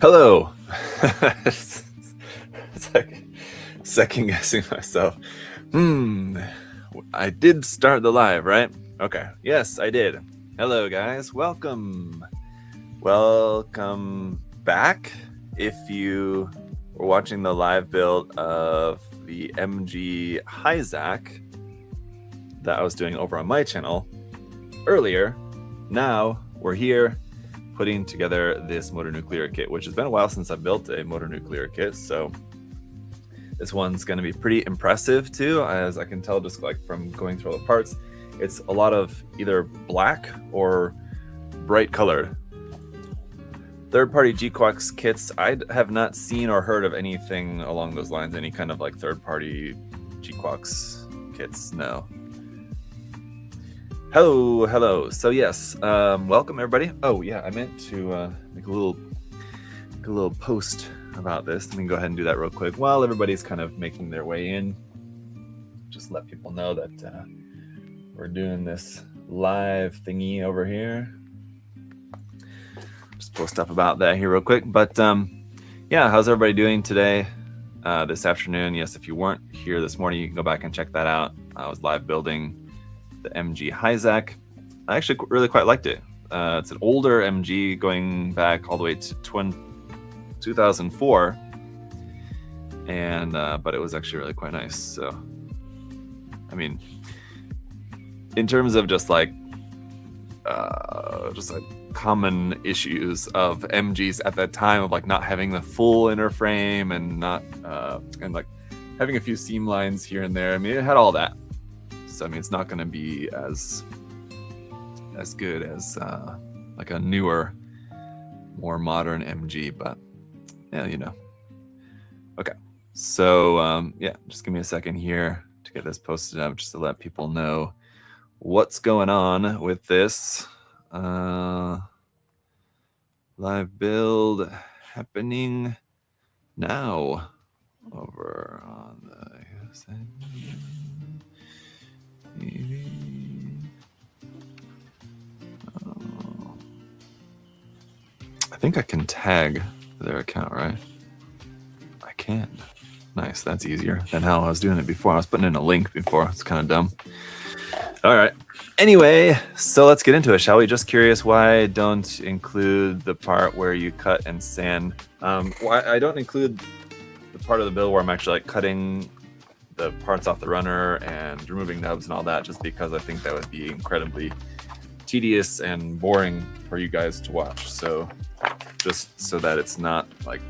Hello. It's like second guessing myself. I did start the live, right? Okay. Yes, I did. Hello, guys. Welcome. Welcome back. If you were watching the live build of the MG Hyzak that I was doing over on my channel earlier, now we're here putting together this motor nuclear kit, which has been a while since I've built a motor nuclear kit, so this one's going to be pretty impressive too, as I can tell just like from going through all the parts. It's a lot of either black or bright colored. Third-party GQuax kits, I have not seen or heard of anything along those lines, any kind of like third-party GQuax kits, no. Hello. So yes, welcome everybody. Oh yeah, I meant to make a little post about this. Let me go ahead and do that real quick while everybody's kind of making their way in. Just let people know that we're doing this live thingy over here. Just post up about that here real quick. But yeah, how's everybody doing today? This afternoon? Yes, if you weren't here this morning, you can go back and check that out. I was live building the MG Hyzak. I actually really quite liked it. It's an older MG going back all the way to 2004, and but it was actually really quite nice. So, I mean, in terms of just like common issues of MGs at that time, of like not having the full inner frame and not and like having a few seam lines here and there. I mean, it had all that. So I mean, it's not going to be as good as like a newer, more modern MG, but yeah, you know. Okay, so yeah, just give me a second here to get this posted up, just to let people know what's going on with this live build happening now over on the I think I can tag their account, right? I can. Nice, that's easier than how I was doing it before. I was putting in a link before. It's kind of dumb. All right. Anyway, so let's get into it, shall we? Just curious why I don't include the part where you cut and sand. Why I don't include the part of the build where I'm actually like cutting the parts off the runner and removing nubs and all that, just because I think that would be incredibly tedious and boring for you guys to watch. So just so that it's not like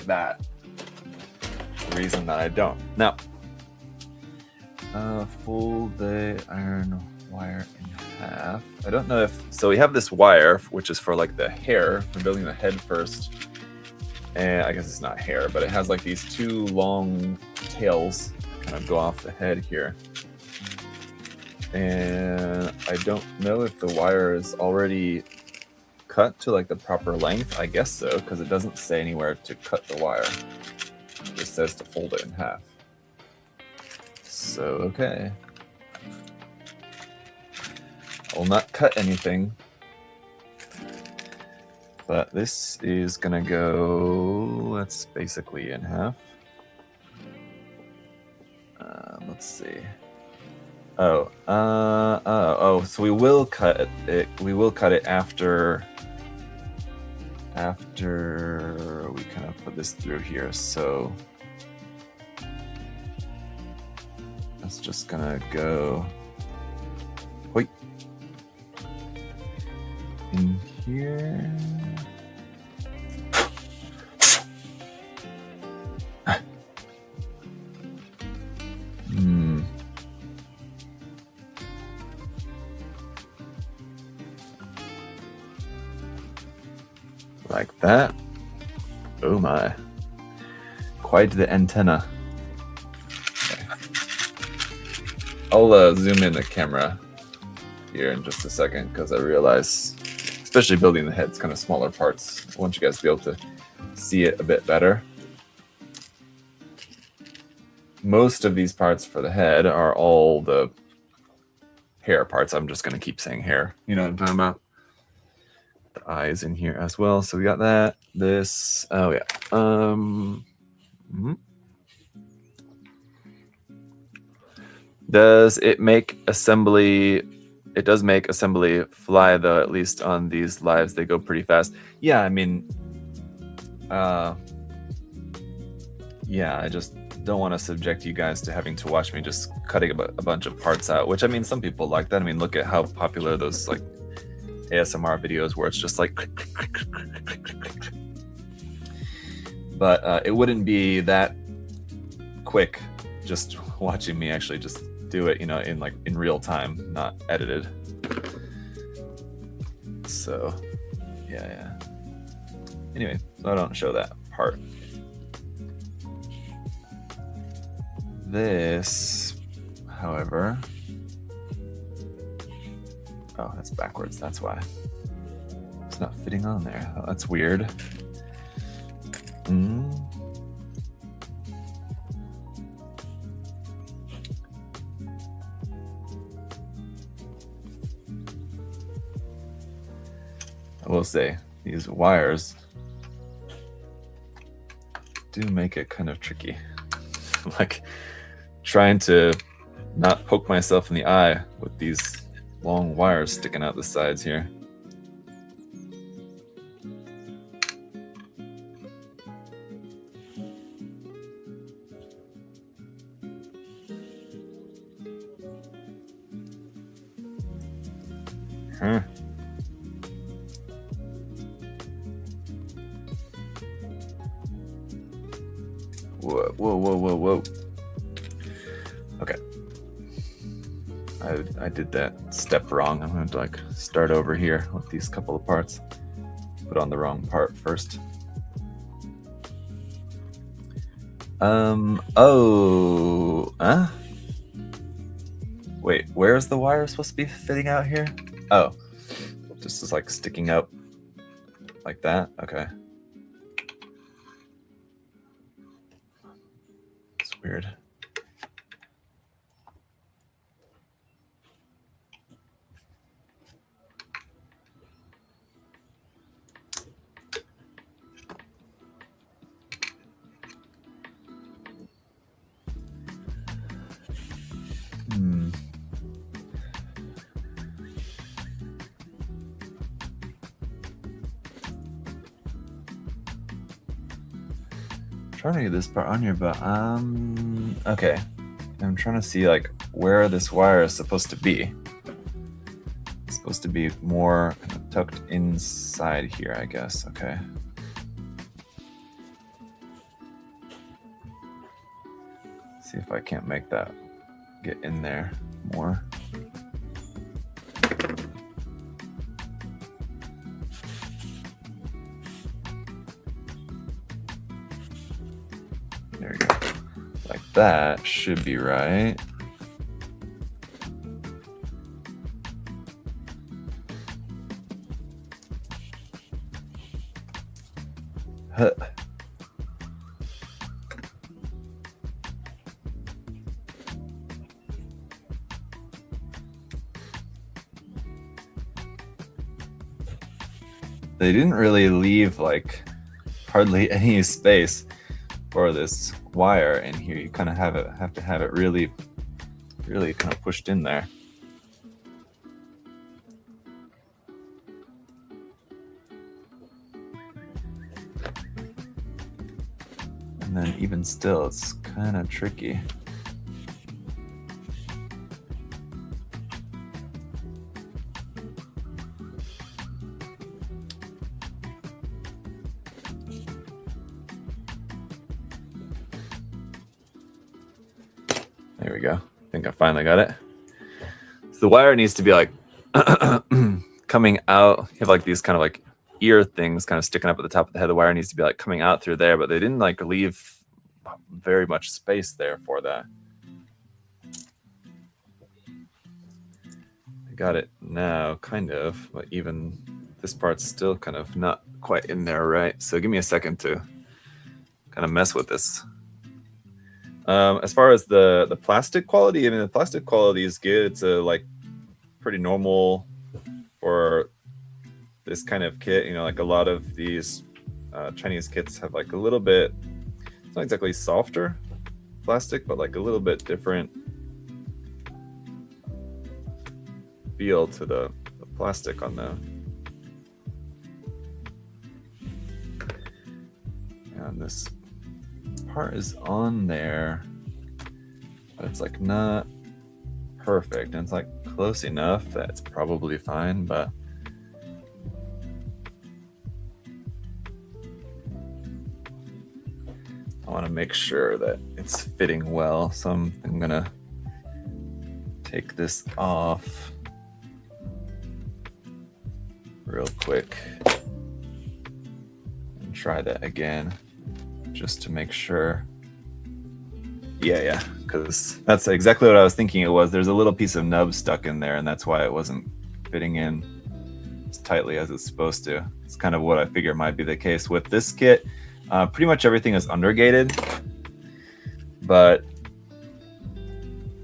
that, the reason that I don't. Now, fold the iron wire in half. I don't know if, so we have this wire, which is for like the hair. We're building the head first. And I guess it's not hair, but it has like these two long tails kind of go off the head here. And I don't know if the wire is already cut to like the proper length. I guess so, because it doesn't say anywhere to cut the wire. It just says to fold it in half. So, okay. I will not cut anything. But this is gonna go, that's basically in half. Let's see. So we will cut it. We will cut it after we kind of put this through here. So that's just gonna go in here. Like that. Oh my. Quite the antenna. Okay. I'll zoom in the camera here in just a second, because I realize, especially building the heads, kind of smaller parts, I want you guys to be able to see it a bit better. Most of these parts for the head are all the hair parts. I'm just going to keep saying hair. You know what I'm talking about? The eyes in here as well. So we got that. This. Oh yeah. Does it make assembly? It does make assembly fly though. At least on these lives, they go pretty fast. Yeah, I mean, yeah, I just don't want to subject you guys to having to watch me just cutting a bunch of parts out. Which I mean, some people like that. I mean, look at how popular those like ASMR videos where it's just like. But it wouldn't be that quick just watching me actually just do it, you know, in real time, not edited. So yeah. Anyway, so I don't show that part. This, however, oh, that's backwards. That's why it's not fitting on there. Oh, that's weird. I will say these wires do make it kind of tricky. Like trying to not poke myself in the eye with these long wires sticking out the sides here. Whoa. Okay. I did that step wrong. I'm going to like start over here with these couple of parts. Put on the wrong part first. Wait, where's the wire supposed to be fitting out here? Oh, this is like sticking out like that. Okay. It's weird. Trying to get this part on here, but okay. I'm trying to see like where this wire is supposed to be. It's supposed to be more kind of tucked inside here, I guess. Okay. See if I can't make that get in there more. There we go. Like that should be right. Huh. They didn't really leave like hardly any space for this wire in here. You kind of have to have it really kind of pushed in there. And then even still, it's kind of tricky. There we go. I think I finally got it. So the wire needs to be like coming out. You have like these kind of like ear things kind of sticking up at the top of the head. The wire needs to be like coming out through there, but they didn't like leave very much space there for that. I got it now, kind of, but even this part's still kind of not quite in there, right? So give me a second to kind of mess with this. As far as the plastic quality, I mean, the plastic quality is good. It's a like pretty normal for this kind of kit, you know, like a lot of these Chinese kits have like a little bit, it's not exactly softer plastic, but like a little bit different feel to the plastic on the, and this part is on there, but it's like not perfect, and it's like close enough that it's probably fine, but I want to make sure that it's fitting well, so I'm gonna take this off real quick and try that again just to make sure. Yeah, because that's exactly what I was thinking it was. There's a little piece of nub stuck in there, and that's why it wasn't fitting in as tightly as it's supposed to. It's kind of what I figure might be the case with this kit. Pretty much everything is undergated, but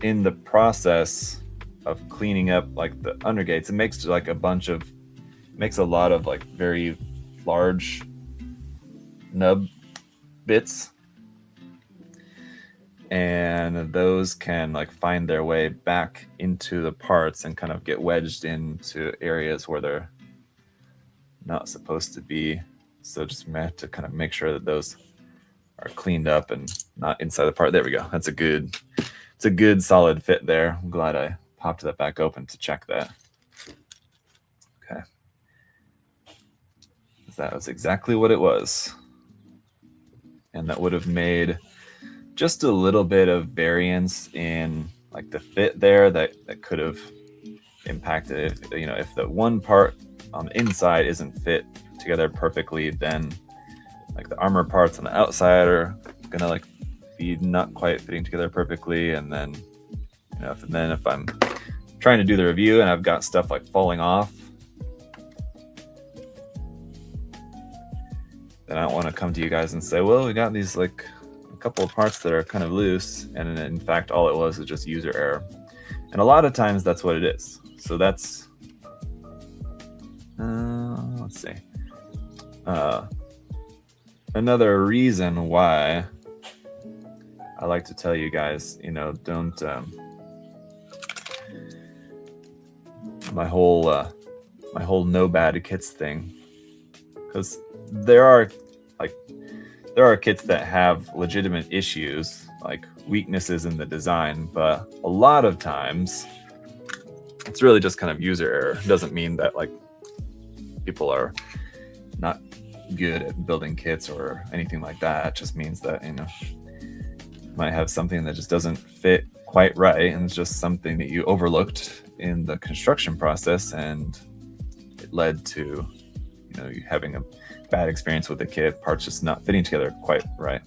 in the process of cleaning up like the undergates, it makes like makes a lot of like very large nub bits, and those can like find their way back into the parts and kind of get wedged into areas where they're not supposed to be. So just have to kind of make sure that those are cleaned up and not inside the part. There we go. It's a good solid fit there. I'm glad I popped that back open to check that. Okay. That was exactly what it was. And that would have made just a little bit of variance in like the fit there that could have impacted if, you know, if the one part on the inside isn't fit together perfectly, then like the armor parts on the outside are gonna like be not quite fitting together perfectly, and then, you know, if I'm trying to do the review and I've got stuff like falling off, then I don't want to come to you guys and say, well, we got these like a couple of parts that are kind of loose, and in fact all it was just user error. And a lot of times that's what it is. So that's let's see. Another reason why I like to tell you guys, you know, don't my whole no bad kits thing, because there are kits that have legitimate issues, like weaknesses in the design, but a lot of times it's really just kind of user error. It doesn't mean that like people are not good at building kits or anything like that. It just means that, you know, you might have something that just doesn't fit quite right, and it's just something that you overlooked in the construction process, and it led to, you know, you having a bad experience with the kit, parts just not fitting together quite right.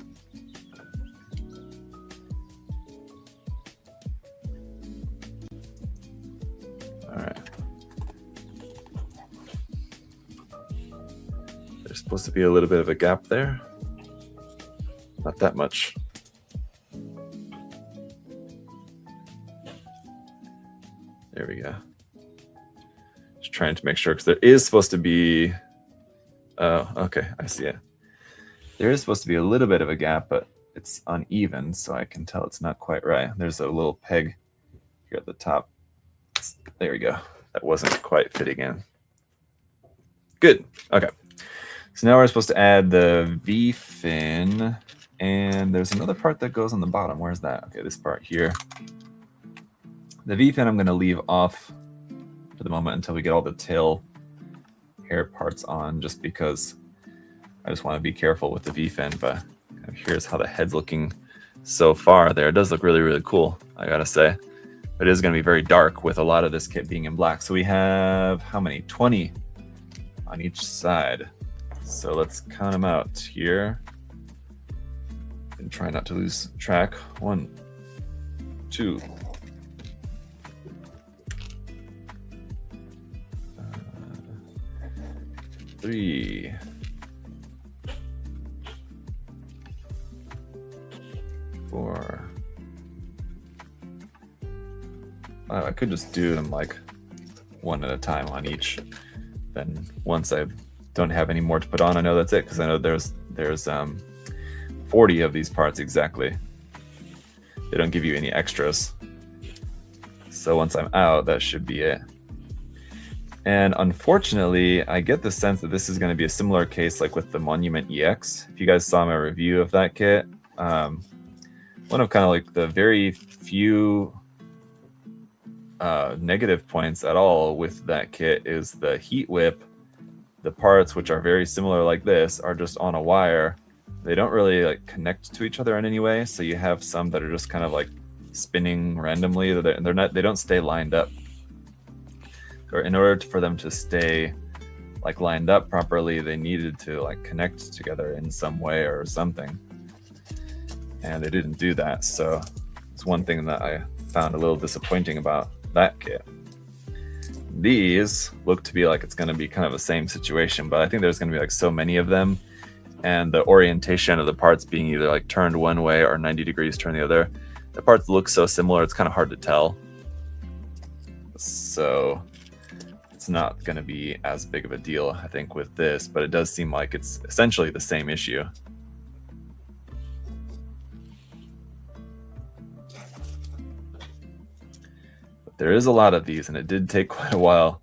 All right. There's supposed to be a little bit of a gap there. Not that much. There we go. Just trying to make sure, because there is supposed to be, oh, okay, I see it. There is supposed to be a little bit of a gap, but it's uneven, so I can tell it's not quite right. There's a little peg here at the top. There we go. That wasn't quite fitting in. Good. Okay. So now we're supposed to add the V-fin, and there's another part that goes on the bottom. Where's that? Okay, this part here. The V-fin I'm going to leave off for the moment until we get all the tail hair parts on, just because I just want to be careful with the V-fin. But here's how the head's looking so far there. It does look really, really cool, I gotta say. But it is going to be very dark with a lot of this kit being in black. So we have, how many? 20 on each side. So let's count them out here and try not to lose track. 1, 2, 3, 4, 5. I could just do them like one at a time on each then once I don't have any more to put on, I know that's it, because I know there's 40 of these parts exactly. They don't give you any extras. So once I'm out, that should be it. And unfortunately, I get the sense that this is going to be a similar case like with the Monument EX. If you guys saw my review of that kit, one of kind of like the very few negative points at all with that kit is the heat whip. The parts, which are very similar like this, are just on a wire. They don't really like connect to each other in any way, so you have some that are just kind of like spinning randomly. They don't stay lined up. Or in order for them to stay like lined up properly, they needed to like connect together in some way or something, and they didn't do that. So it's one thing that I found a little disappointing about that kit. These look to be like it's going to be kind of the same situation, but I think there's going to be like so many of them, and the orientation of the parts being either like turned one way or 90 degrees turned the other, the parts look so similar it's kind of hard to tell. So it's not going to be as big of a deal, I think, with this, but it does seem like it's essentially the same issue. There is a lot of these, and it did take quite a while.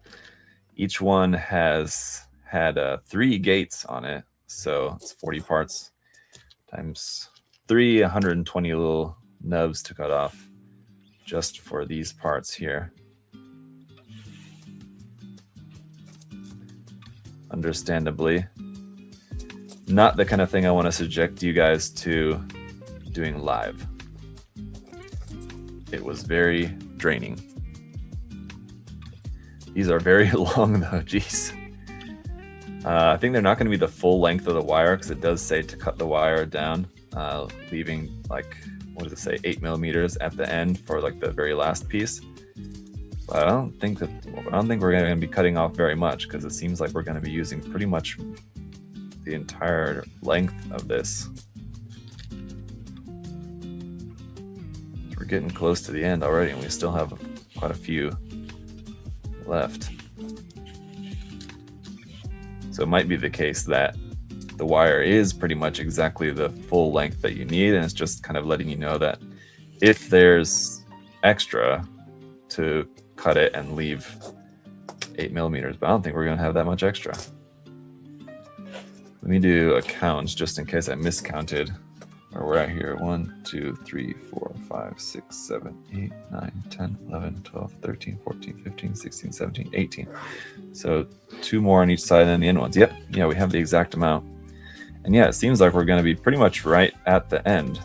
Each one has had 3 gates on it, so it's 40 parts times 3, 120 little nubs to cut off just for these parts here. Understandably, not the kind of thing I want to subject you guys to doing live. It was very draining. These are very long though, geez. I think they're not going to be the full length of the wire, because it does say to cut the wire down, leaving like, what does it say, 8 millimeters at the end for like the very last piece. But I don't think we're going to be cutting off very much, because it seems like we're going to be using pretty much the entire length of this. We're getting close to the end already, and we still have quite a few left. So it might be the case that the wire is pretty much exactly the full length that you need, and it's just kind of letting you know that if there's extra, to cut it and leave 8 millimeters. But I don't think we're going to have that much extra. Let me do a count just in case I miscounted where we're at here. 1, 2, 3, 4, 5, 6, 7, 8, 9, 10, 11, 12, 13, 14, 15, 16, 17, 18. So 2 more on each side and then the end ones. Yep, yeah, we have the exact amount. And yeah, it seems like we're going to be pretty much right at the end.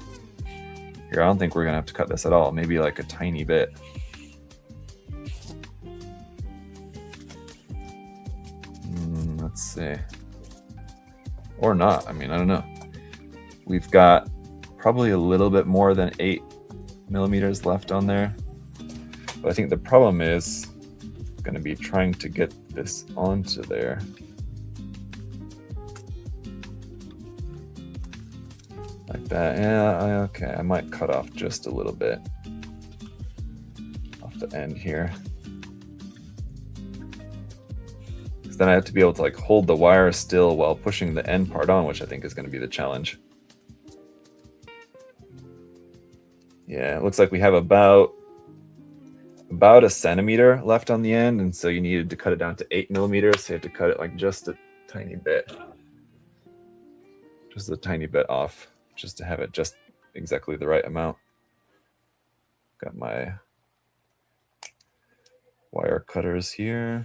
Here, I don't think we're going to have to cut this at all. Maybe like a tiny bit. Let's see. Or not. I mean, I don't know. We've got probably a little bit more than 8 millimeters left on there. But I think the problem is going to be trying to get this onto there. Like that. Yeah, okay. I might cut off just a little bit off the end here. Then I have to be able to like hold the wire still while pushing the end part on, which I think is going to be the challenge. Yeah, it looks like we have about a centimeter left on the end, and so you needed to cut it down to 8 millimeters. So you have to cut it like just a tiny bit, off, just to have it just exactly the right amount. Got my wire cutters here.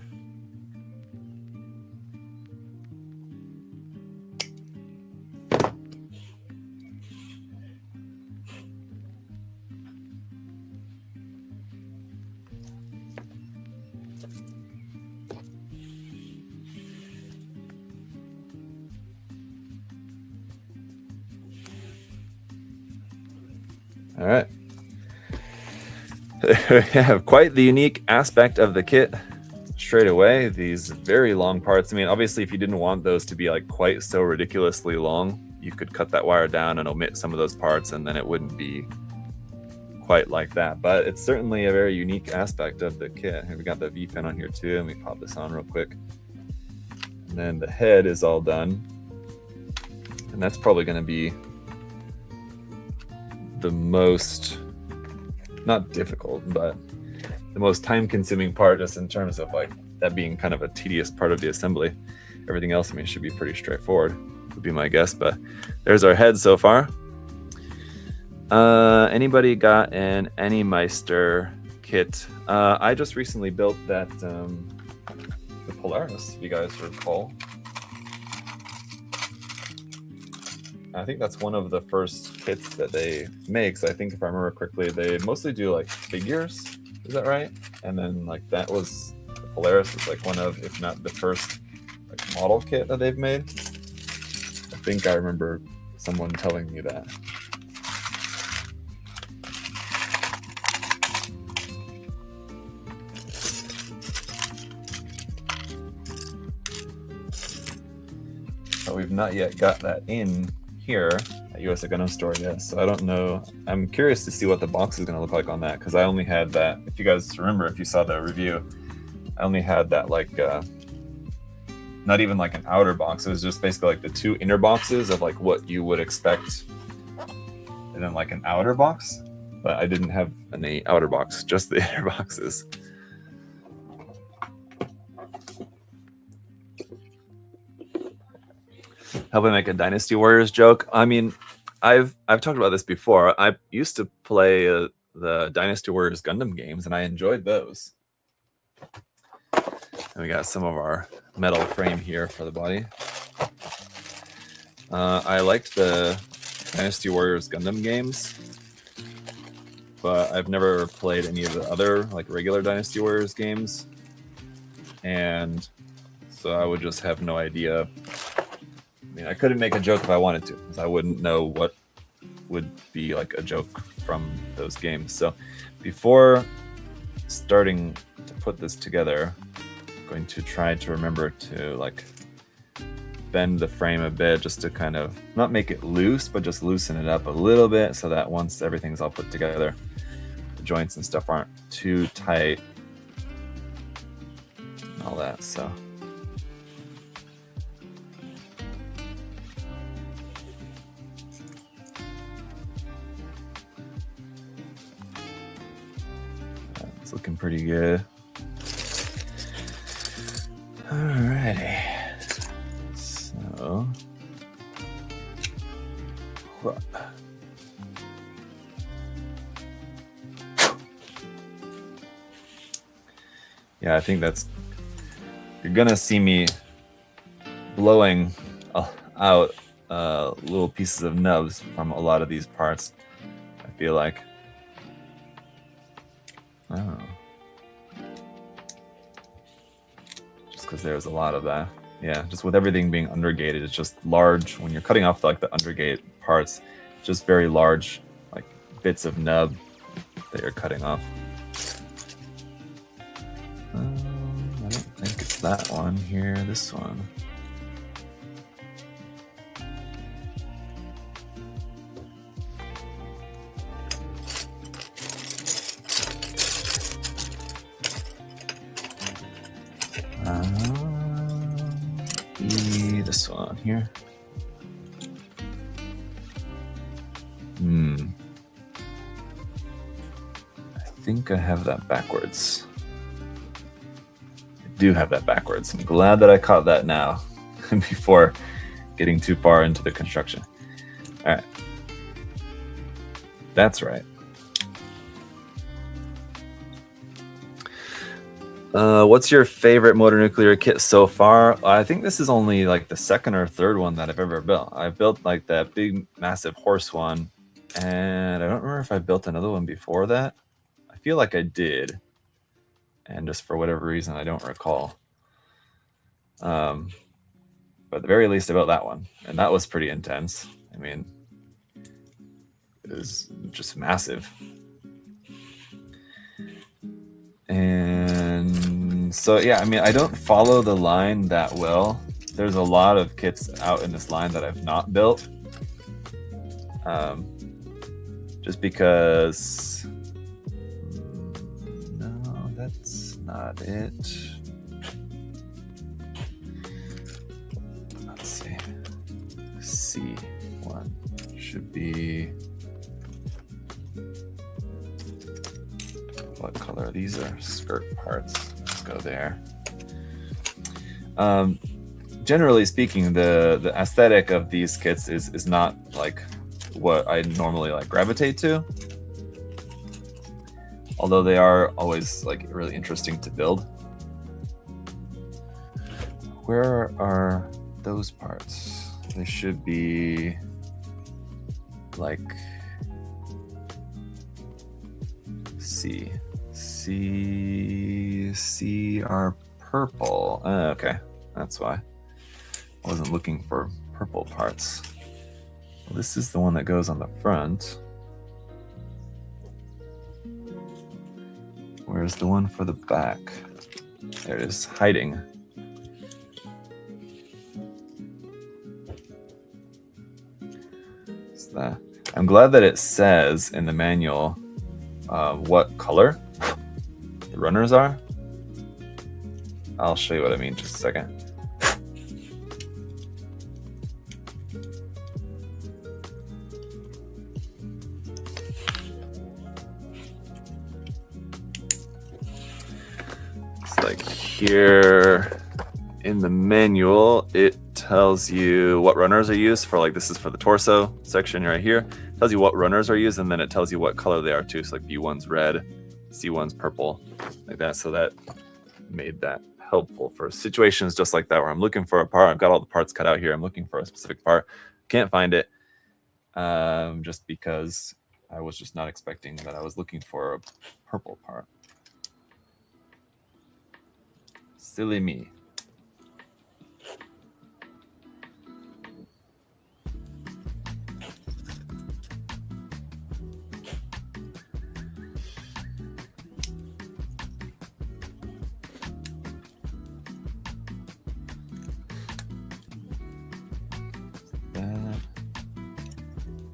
All right. We have quite the unique aspect of the kit straight away. These very long parts. I mean, obviously, if you didn't want those to be like quite so ridiculously long, you could cut that wire down and omit some of those parts, and then it wouldn't be quite like that. But it's certainly a very unique aspect of the kit. Here we got the V-fin on here too, and we pop this on real quick. And then the head is all done. And that's probably going to be the most, not difficult, but the most time-consuming part, just in terms of like that being kind of a tedious part of the assembly. Everything else, I mean, should be pretty straightforward, would be my guess. But there's our head so far. Anybody got an Animeister kit? I just recently built that the Polaris, if you guys recall. I think that's one of the first kits that they make. So I think if I remember correctly, they mostly do like figures. Is that right? And then like that was the Polaris was like one of, if not the first, like model kit that they've made. I think I remember someone telling me that. But we've not yet got that in here at US Gundam Store yet, so I don't know. I'm curious to see what the box is going to look like on that, because I only had that, if you guys remember, if you saw the review, I only had that like not even like an outer box. It was just basically like the two inner boxes of like what you would expect, and then like an outer box, but I didn't have any outer box, just the inner boxes. Help me make a Dynasty Warriors joke. I mean, I've talked about this before. I used to play the Dynasty Warriors Gundam games, and I enjoyed those. And we got some of our metal frame here for the body. I liked the Dynasty Warriors Gundam games, but I've never played any of the other like regular Dynasty Warriors games, and so I would just have no idea. I mean, I couldn't make a joke if I wanted to, because I wouldn't know what would be like a joke from those games. So before starting to put this together, I'm going to try to remember to like bend the frame a bit, just to kind of not make it loose, but just loosen it up a little bit, so that once everything's all put together, the joints and stuff aren't too tight and all that. So it's looking pretty good. Alrighty. So, yeah, I think that's, you're gonna see me blowing out little pieces of nubs from a lot of these parts, I feel like. Oh. Just because there's a lot of that. Yeah, just with everything being undergated, it's just large. When you're cutting off like the undergate parts, just very large like bits of nub that you're cutting off. I don't think it's that one here, this one. This one here. I think I have that backwards. I do have that backwards. I'm glad that I caught that now before getting too far into the construction. All right. That's right. What's your favorite motor nuclear kit so far? I think this is only like the second or third one that I've ever built. I built like that big, massive horse one, and I don't remember if I built another one before that. I feel like I did, and just for whatever reason, I don't recall. But at the very least, I built that one, and that was pretty intense. I mean, it was just massive. And so, yeah, I mean, I don't follow the line that well. There's a lot of kits out in this line that I've not built. Just because... No, that's not it. C1 should be, what color? These are skirt parts. Let's go there. Generally speaking, the aesthetic of these kits is not like what I normally like gravitate to, although they are always like really interesting to build. Where are those parts? They should be like C are purple. Okay, that's why I wasn't looking for purple parts. Well, this is the one that goes on the front. Where's the one for the back? There it is, hiding. It's that. I'm glad that it says in the manual what color the runners are. I'll show you what I mean in just a second. It's like here in the manual, it tells you what runners are used for. Like this is for the torso section right here. It tells you what runners are used, and then it tells you what color they are too. So like B1's red, C1's purple, like that. So that made that helpful for situations just like that where I'm looking for a part. I've got all the parts cut out here. I'm looking for a specific part. Can't find it just because I was just not expecting that I was looking for a purple part. Silly me.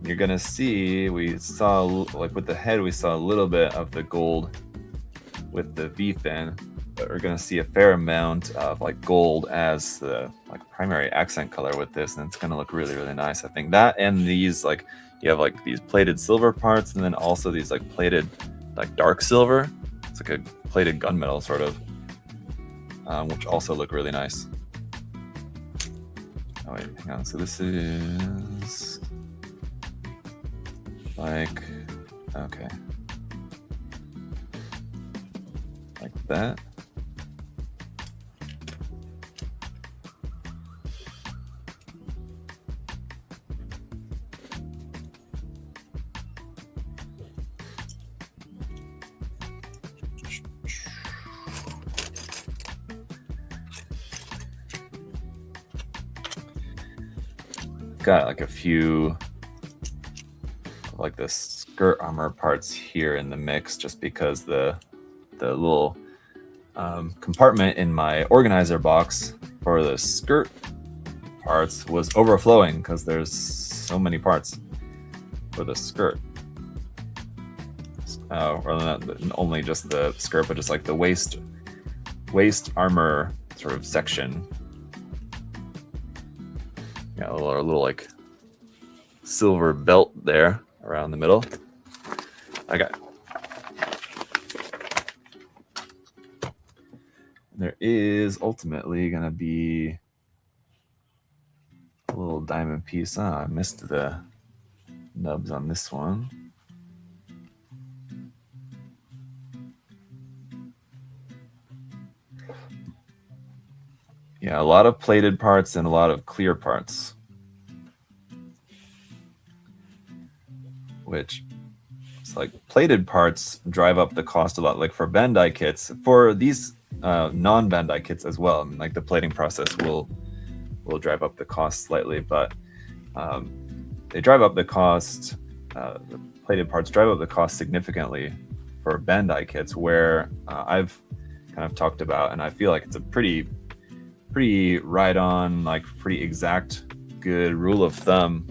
You're gonna see, we saw, like with the head, we saw a little bit of the gold with the V-fin, but we're gonna see a fair amount of like gold as the like primary accent color with this, and it's gonna look really, really nice. I think that, and these, like, you have like these plated silver parts, and then also these like plated like dark silver. It's like a plated gunmetal sort of, which also look really nice. Oh wait, hang on. So this is like, okay, like that. Got like a few like the skirt armor parts here in the mix, just because the little compartment in my organizer box for the skirt parts was overflowing because there's so many parts for the skirt. Or not only just the skirt, but just like the waist armor sort of section. Yeah, a little like silver belt there around the middle. Okay. There is ultimately gonna be a little diamond piece. I missed the nubs on this one. Yeah, a lot of plated parts and a lot of clear parts, which it's like plated parts drive up the cost a lot. Like for Bandai kits, for these non-Bandai kits as well, like the plating process will drive up the cost slightly, but they drive up the cost. The plated parts drive up the cost significantly for Bandai kits, where I've kind of talked about, and I feel like it's a pretty right on, like pretty exact, good rule of thumb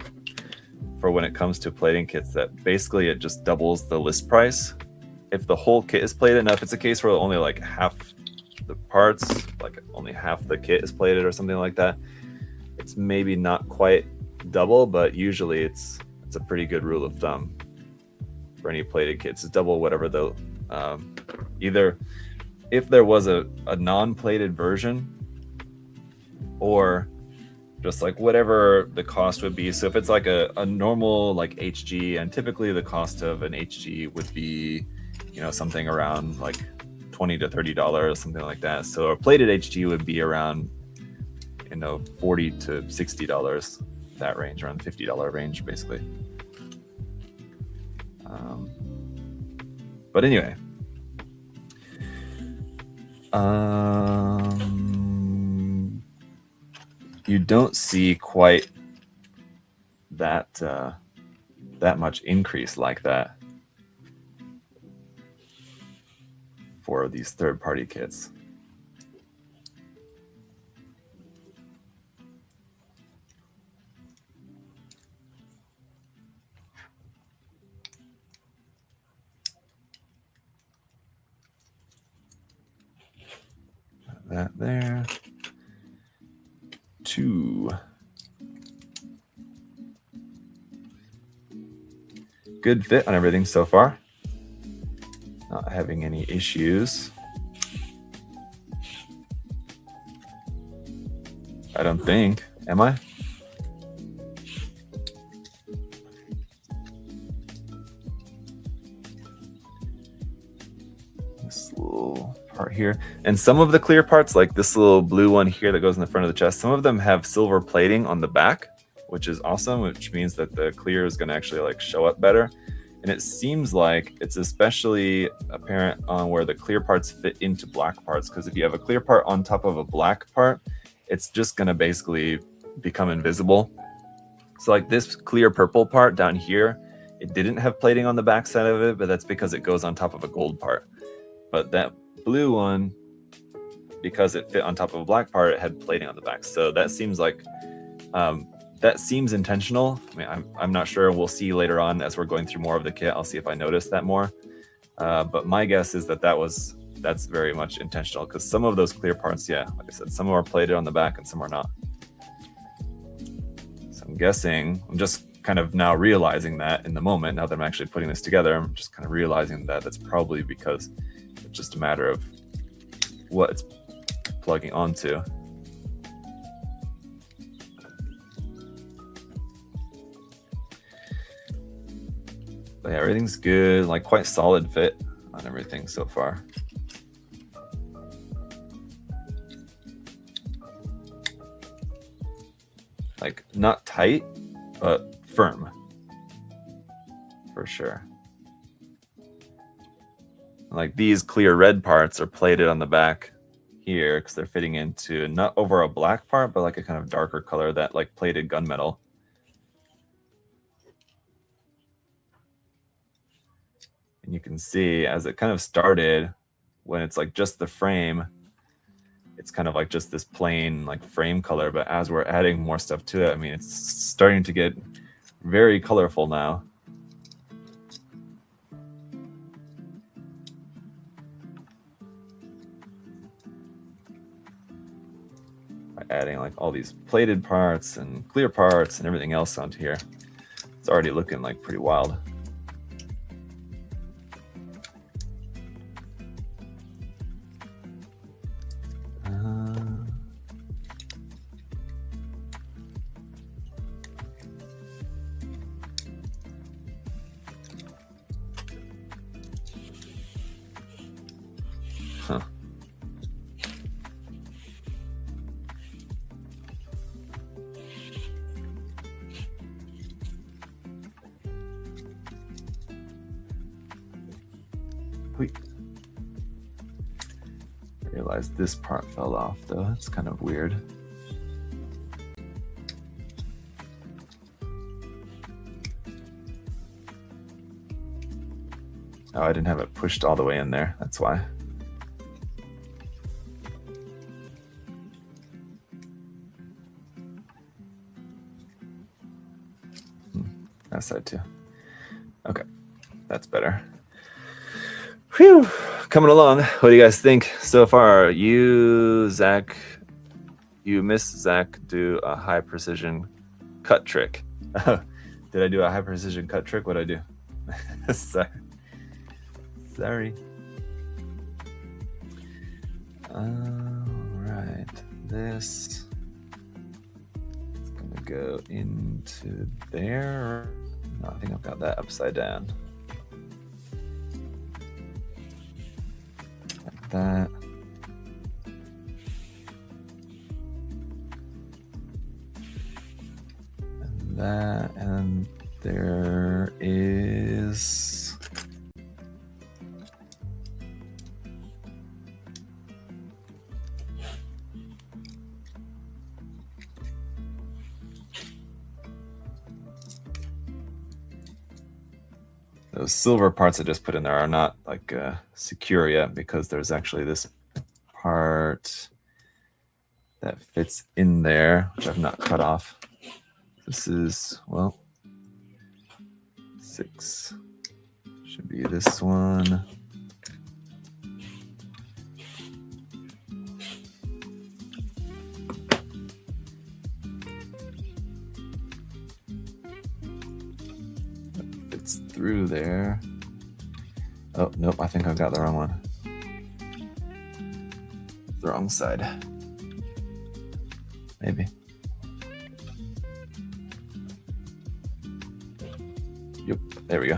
for when it comes to plating kits, that basically it just doubles the list price if the whole kit is plated. Now, if it's a case where only like half the parts, like only half the kit is plated or something like that, it's maybe not quite double, but usually it's a pretty good rule of thumb for any plated kits. It's double whatever the either if there was a non-plated version, or just like whatever the cost would be. So if it's like a normal like HG, and typically the cost of an HG would be, you know, something around like $20 to $30, something like that. So a plated HG would be around, you know, $40 to $60, that range, around the $50 range, basically. But anyway, you don't see quite that that much increase like that for these third-party kits. That there. 2. Good fit on everything so far. Not having any issues. I don't think. Am I? This little part here. And some of the clear parts, like this little blue one here that goes in the front of the chest, some of them have silver plating on the back, which is awesome, which means that the clear is going to actually like show up better. And it seems like it's especially apparent on where the clear parts fit into black parts, because if you have a clear part on top of a black part, it's just going to basically become invisible. So like this clear purple part down here, it didn't have plating on the back side of it, but that's because it goes on top of a gold part. But that blue one, because it fit on top of a black part, it had plating on the back. So that seems like that seems intentional. I mean, I'm not sure. We'll see later on as we're going through more of the kit. I'll see if I notice that more. But my guess is that that's very much intentional, because some of those clear parts, yeah, like I said, some are plated on the back and some are not. So I'm guessing, I'm just kind of now realizing that in the moment, now that I'm actually putting this together, I'm just kind of realizing that that's probably because it's just a matter of what it's plugging onto. But yeah, everything's good, like quite solid fit on everything so far. Like not tight, but firm, for sure. Like these clear red parts are plated on the back here because they're fitting into not over a black part, but like a kind of darker color, that like plated gunmetal. And you can see as it kind of started, when it's like just the frame, it's kind of like just this plain like frame color. But as we're adding more stuff to it, I mean, it's starting to get very colorful now. By adding like all these plated parts and clear parts and everything else onto here, it's already looking like pretty wild. Realized this part fell off though. That's kind of weird. Oh, I didn't have it pushed all the way in there. That's why. That side too. Okay, that's better. Whew, coming along. What do you guys think so far? You, Zach, you missed Zach do a high precision cut trick. Did I do a high precision cut trick? What did I do? Sorry. Alright, this is gonna go into there. No, I think I've got that upside down. Like that. And that, and there is those silver parts I just put in there are not like secure yet, because there's actually this part that fits in there, which I've not cut off. This is, well, 6. Should be this one. It's through there. Oh, nope, I think I've got the wrong one. The wrong side. Maybe. Yep, there we go.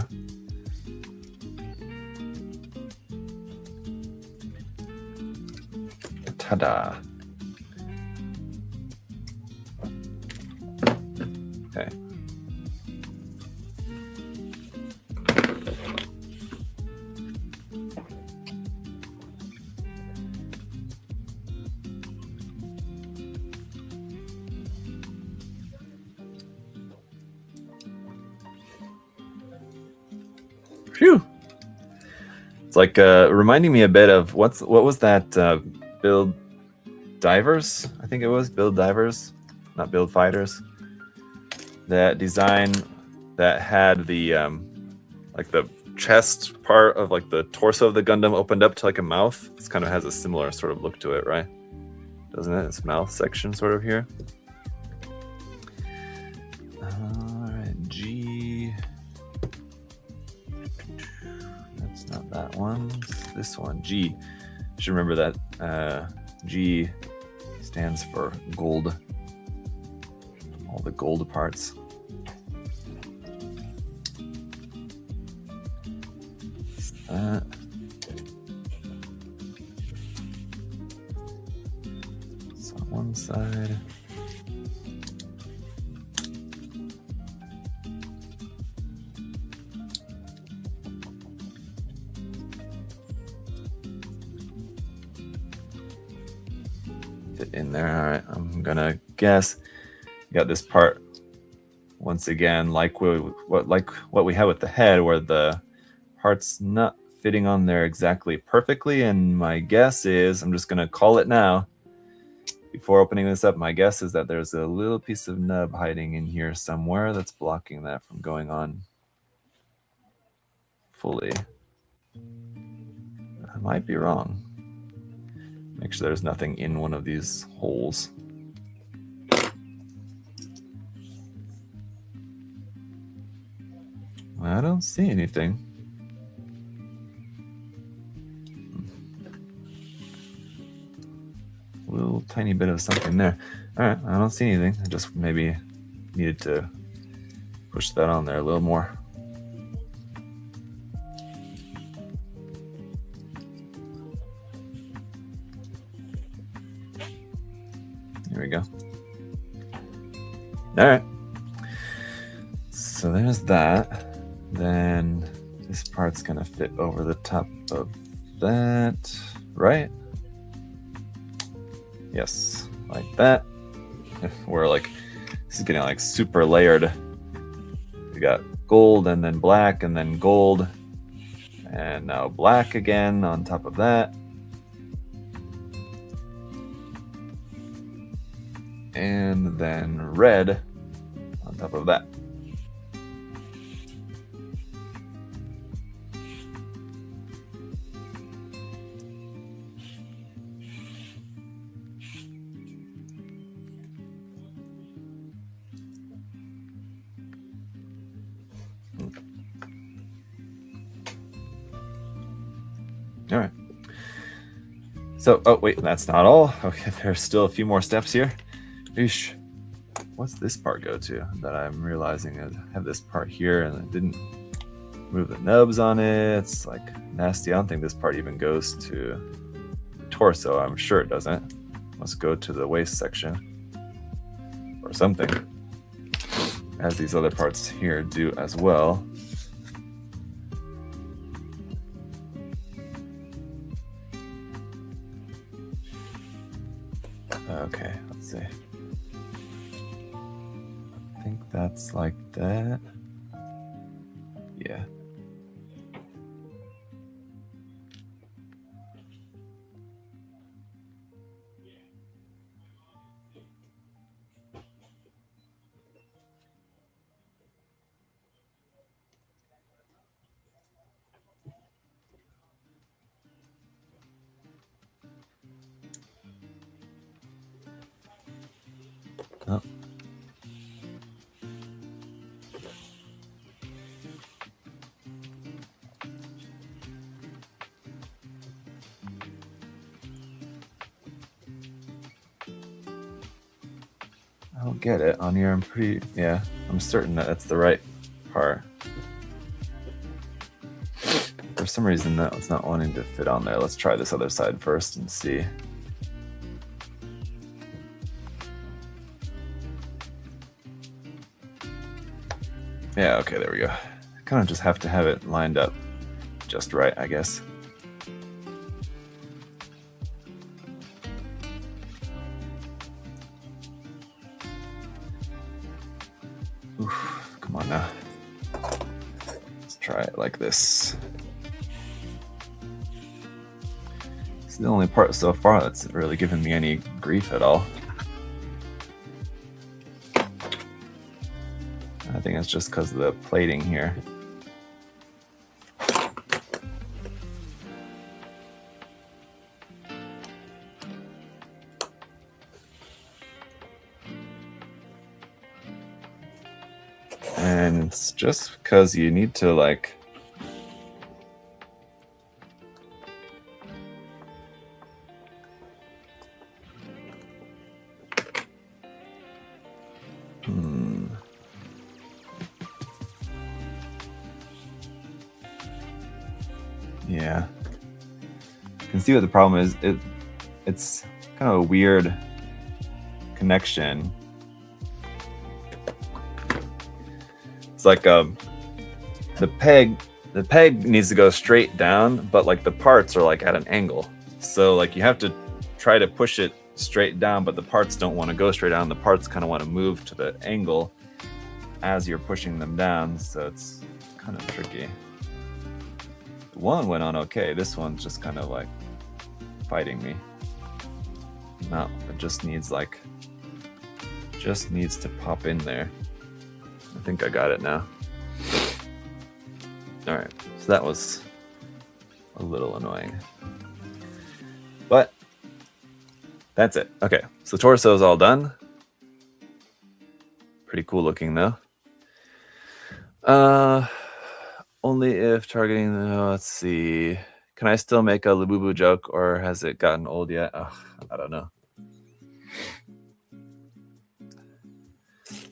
Ta-da. Okay. Phew. It's like reminding me a bit of what was that Build Divers? I think it was Build Divers, not Build Fighters. That design that had the like the chest part of like the torso of the Gundam opened up to like a mouth. This kind of has a similar sort of look to it, right? Doesn't it? Its mouth section sort of here. All right, G. That's not that one. It's this one, G. You should remember that G stands for gold. All the gold parts. That. So on one side. Fit in there. All right, I'm gonna guess. Got this part once again, like what we had with the head, where the part's not fitting on there exactly perfectly. And my guess is, I'm just gonna call it now. Before opening this up, my guess is that there's a little piece of nub hiding in here somewhere that's blocking that from going on fully. I might be wrong. Make sure there's nothing in one of these holes. I don't see anything. A little tiny bit of something there. All right, I don't see anything. I just maybe needed to push that on there a little more. Here we go. All right. So there's that. Then this part's gonna fit over the top of that, right? Yes, like that. We're like, this is getting like super layered. We got gold and then black and then gold. And now black again on top of that. And then red on top of that. So, oh wait, that's not all. Okay, there's still a few more steps here. Eesh. What's this part go to that I'm realizing I have this part here and I didn't move the nubs on it? It's like nasty. I don't think this part even goes to the torso. I'm sure it doesn't. Must go to the waist section or something, as these other parts here do as well. Okay, let's see. I think that's like that. Yeah. Oh. I don't get it on here. I'm certain that that's the right part. For some reason that was not wanting to fit on there. Let's try this other side first and see. Yeah, okay, there we go. I kind of just have to have it lined up just right, I guess. Oof, come on now. Let's try it like this. It's the only part so far that's really given me any grief at all. I think it's just because of the plating here. And it's just because you need to like yeah. You can see what the problem is. It's kind of a weird connection. It's like the peg needs to go straight down, but like the parts are like at an angle. So like you have to try to push it straight down, but the parts don't want to go straight down. The parts kind of want to move to the angle as you're pushing them down. So it's kind of tricky. One went on okay. This one's just kind of like fighting me. No, it just needs to pop in there. I think I got it now. All right, so that was a little annoying, but that's it. Okay, so torso is all done. Pretty cool looking though. Only if targeting the, let's see. Can I still make a Labubu joke or has it gotten old yet? Oh, I don't know.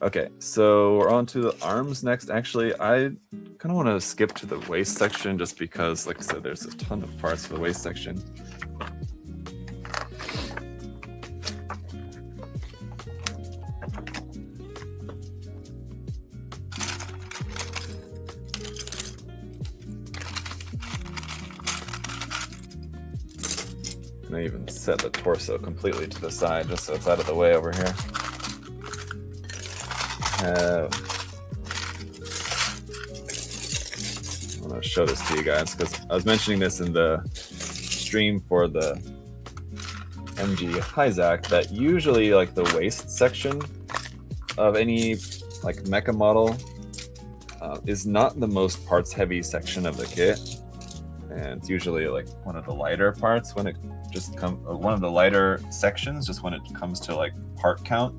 Okay, so we're on to the arms next. Actually, I kind of want to skip to the waist section just because, like I said, there's a ton of parts for the waist section. And I even set the torso completely to the side just so it's out of the way over here. I want to show this to you guys because I was mentioning this in the stream for the MG Hyzak that usually like the waist section of any like mecha model is not the most parts heavy section of the kit, and it's usually like one of the lighter parts when it just comes one of the lighter sections just when it comes to like part count.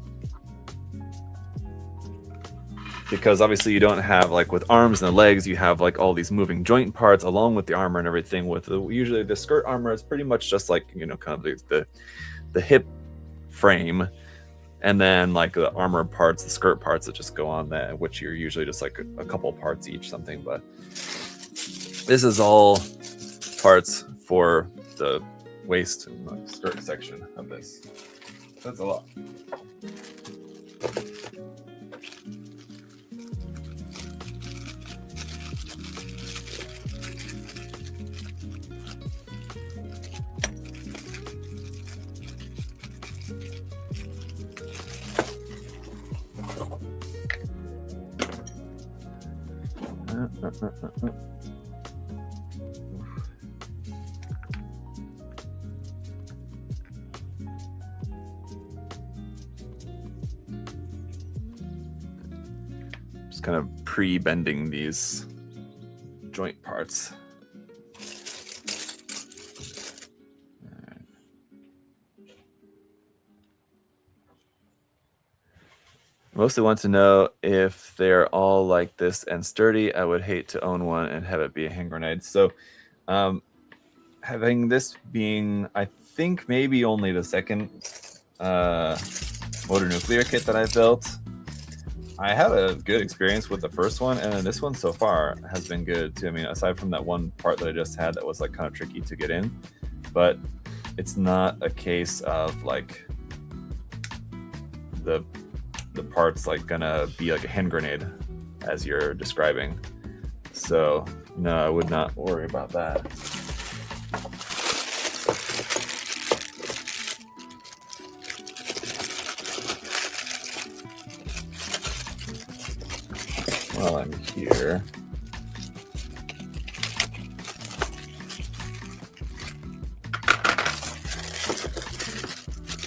because obviously you don't have, like with arms and the legs, you have like all these moving joint parts along with the armor and everything. With usually the skirt armor is pretty much just like, you know, kind of the hip frame, and then like the armor parts, the skirt parts that just go on that, which you're usually just like a couple parts each something. But this is all parts for the waist and the skirt section of this. That's a lot. Just kind of pre-bending these joint parts. Mostly want to know if they're all like this and sturdy. I would hate to own one and have it be a hand grenade. So having this being, I think, maybe only the second motor nuclear kit that I built, I had a good experience with the first one, and this one so far has been good too. I mean, aside from that one part that I just had that was like kind of tricky to get in, but it's not a case of like the part's like gonna be like a hand grenade as you're describing. So no, I would not worry about that. While I'm here,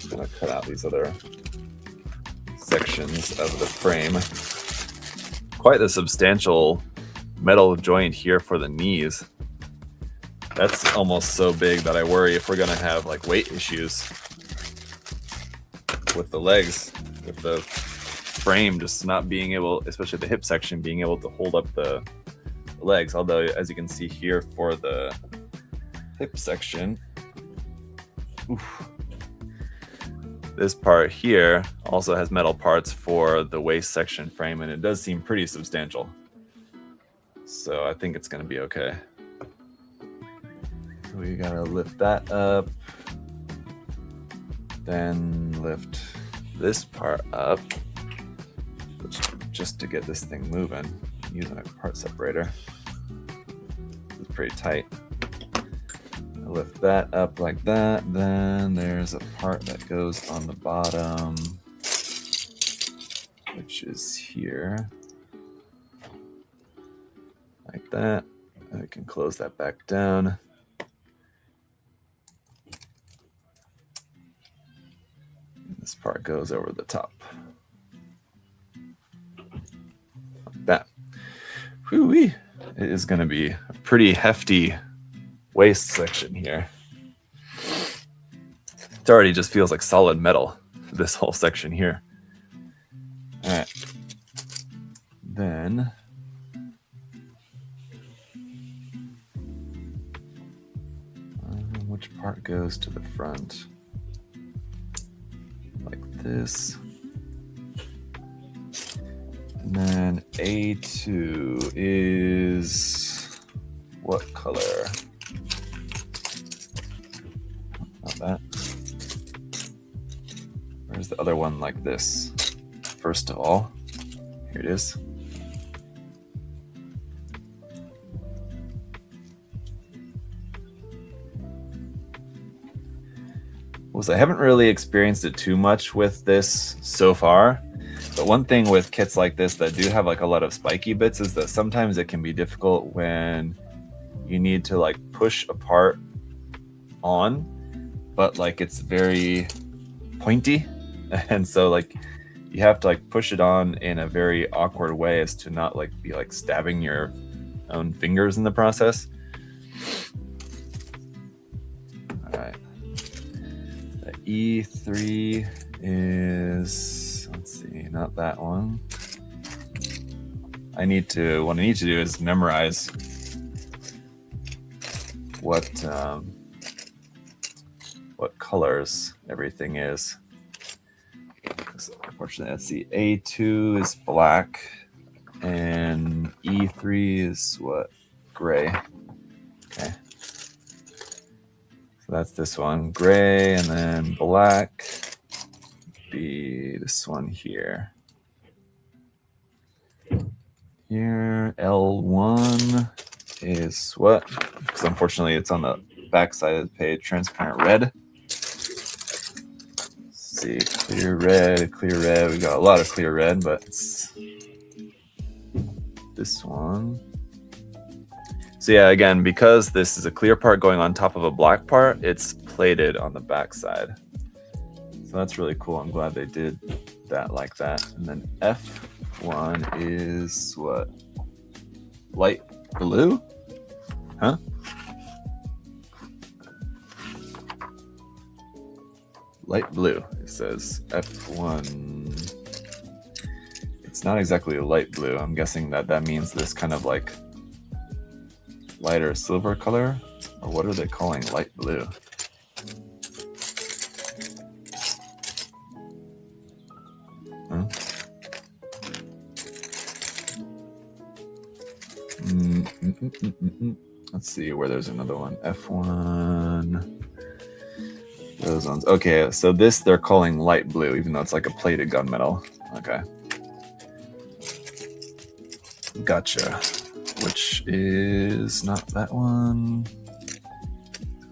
I'm gonna cut out these other sections of the frame. Quite a substantial metal joint here for the knees. That's almost so big that I worry if we're gonna have like weight issues with the legs, with the frame just not being able, especially the hip section, being able to hold up the legs. Although, as you can see here for the hip section, oof, this part here also has metal parts for the waist section frame, and it does seem pretty substantial. So I think it's going to be okay. We gotta lift that up, then lift this part up, just to get this thing moving using a part separator. It's pretty tight. I lift that up like that, then there's a part that goes on the bottom, which is here, like that. I can close that back down. This part goes over the top. Like that. Whoo-wee. It is going to be a pretty hefty waist section here. It already just feels like solid metal, this whole section here. All right. Then which part goes to the front? Like this. And then A2 is what color? Not that. Where's the other one like this? First of all, here it is. I haven't really experienced it too much with this so far, but one thing with kits like this that do have like a lot of spiky bits is that sometimes it can be difficult when you need to like push a part on, but like it's very pointy, and so like you have to like push it on in a very awkward way as to not like be like stabbing your own fingers in the process. All right. E3 is, let's see, not that one. what I need to do is memorize what colors everything is. Unfortunately, let's see. A2 is black, and E3 is what? Gray. Okay. So that's this one, gray, and then black be this one here. Here, L1 is what? Because unfortunately it's on the back side of the page, transparent red. Let's see, clear red. We got a lot of clear red, but it's this one. So yeah, again, because this is a clear part going on top of a black part, it's plated on the back side. So that's really cool. I'm glad they did that like that. And then F1 is what? Light blue? Huh? Light blue. It says F1. It's not exactly a light blue. I'm guessing that means this kind of like lighter silver color. Or what are they calling light blue? Huh? Let's see where there's another one. F1. Those ones. Okay, so this they're calling light blue, even though it's like a plated gunmetal. Okay. Gotcha. Which is not that one.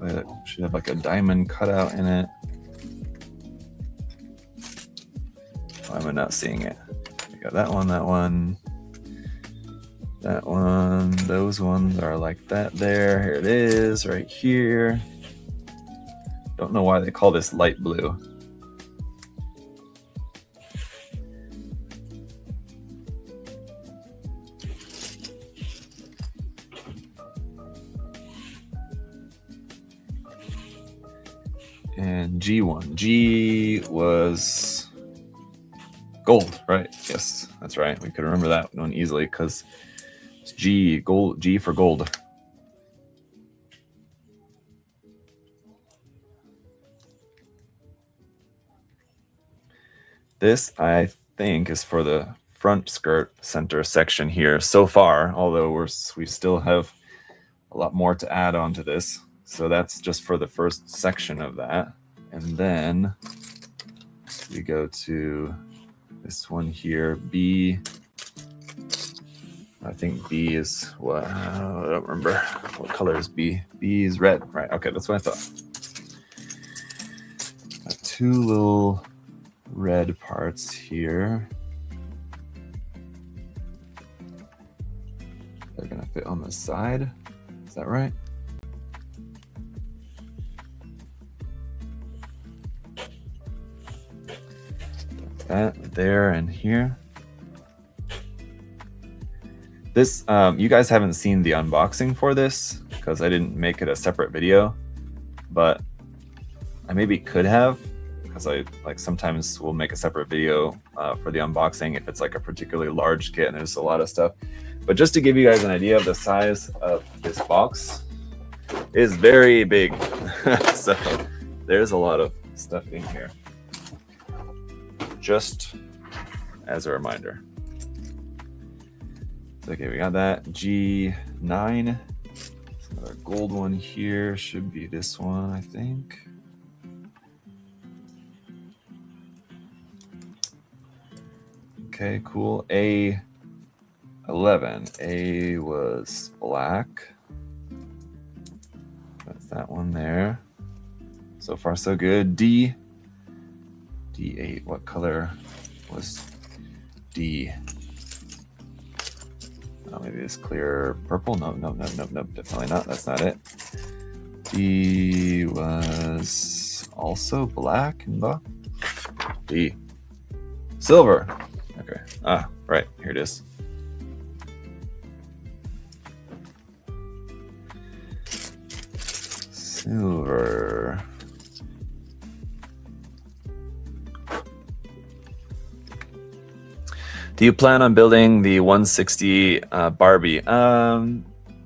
It should have like a diamond cutout in it. Why am I not seeing it? We got that one, that one. That one, those ones are like that there. Here it is, right here. Don't know why they call this light blue. And G1. G was gold, right? Yes, that's right. We could remember that one easily because it's G, gold, G for gold. This, I think, is for the front skirt center section here so far, although we still have a lot more to add on to this. So that's just for the first section of that. And then we go to this one here, B. I think B is what? I don't remember. What color is B? B is red, right? Okay, that's what I thought. Got two little red parts here. They're gonna fit on the side. Is that right? That there and here. This you guys haven't seen the unboxing for this because I didn't make it a separate video, but I maybe could have, because I like sometimes will make a separate video for the unboxing if it's like a particularly large kit and there's a lot of stuff. But just to give you guys an idea of the size of this box, it is very big. So there's a lot of stuff in here. Just as a reminder. Okay, we got that. G9. Another gold one here. Should be this one, I think. Okay, cool. A11. A was black. That's that one there. So far, so good. D. D8. What color was D? Oh, maybe it's clear purple. No, definitely not. That's not it. D was also black and buff. D. Silver. Okay. Ah, right. Here it is. Silver. Do you plan on building the 160 Barbie?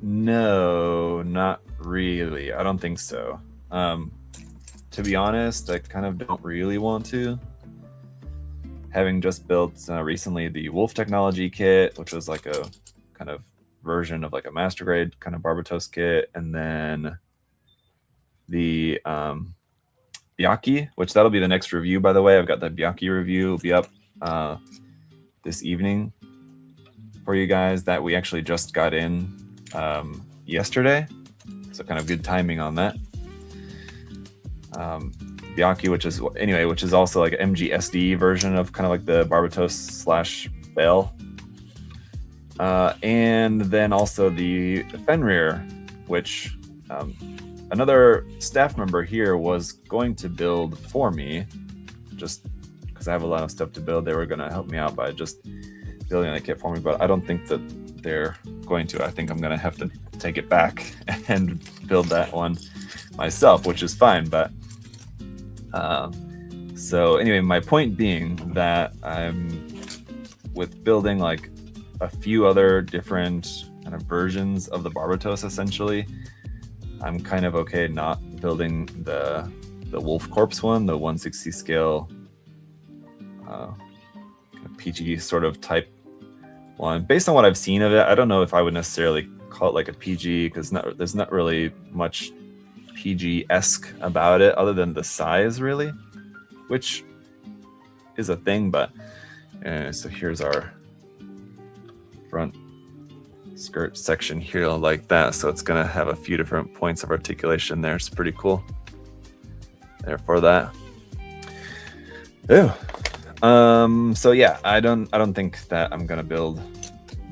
No, not really. I don't think so. To be honest, I kind of don't really want to. Having just built recently the Wolf Technology kit, which was like a kind of version of like a master grade kind of Barbatos kit, and then the Byaki, which that'll be the next review, by the way. I've got the Byaki review will be up this evening for you guys that we actually just got in yesterday, so kind of good timing on that. Byaki, which is also like an MGSD version of kind of like the Barbatos / Bell. And then also the Fenrir, which another staff member here was going to build for me, just because I have a lot of stuff to build. They were going to help me out by just building the kit for me, but I don't think that they're going to. I think I'm going to have to take it back and build that one myself, which is fine. But so anyway, my point being that I'm with building like a few other different kind of versions of the Barbatos. Essentially, I'm kind of okay not building the Wolf Corpse one, the 160 scale PG sort of type one. Based on what I've seen of it, I don't know if I would necessarily call it like a PG, because there's not really much PG-esque about it other than the size, really, which is a thing. But so here's our front skirt section here like that, so it's gonna have a few different points of articulation there. It's pretty cool there for that. Ew. So yeah, I don't think that I'm gonna build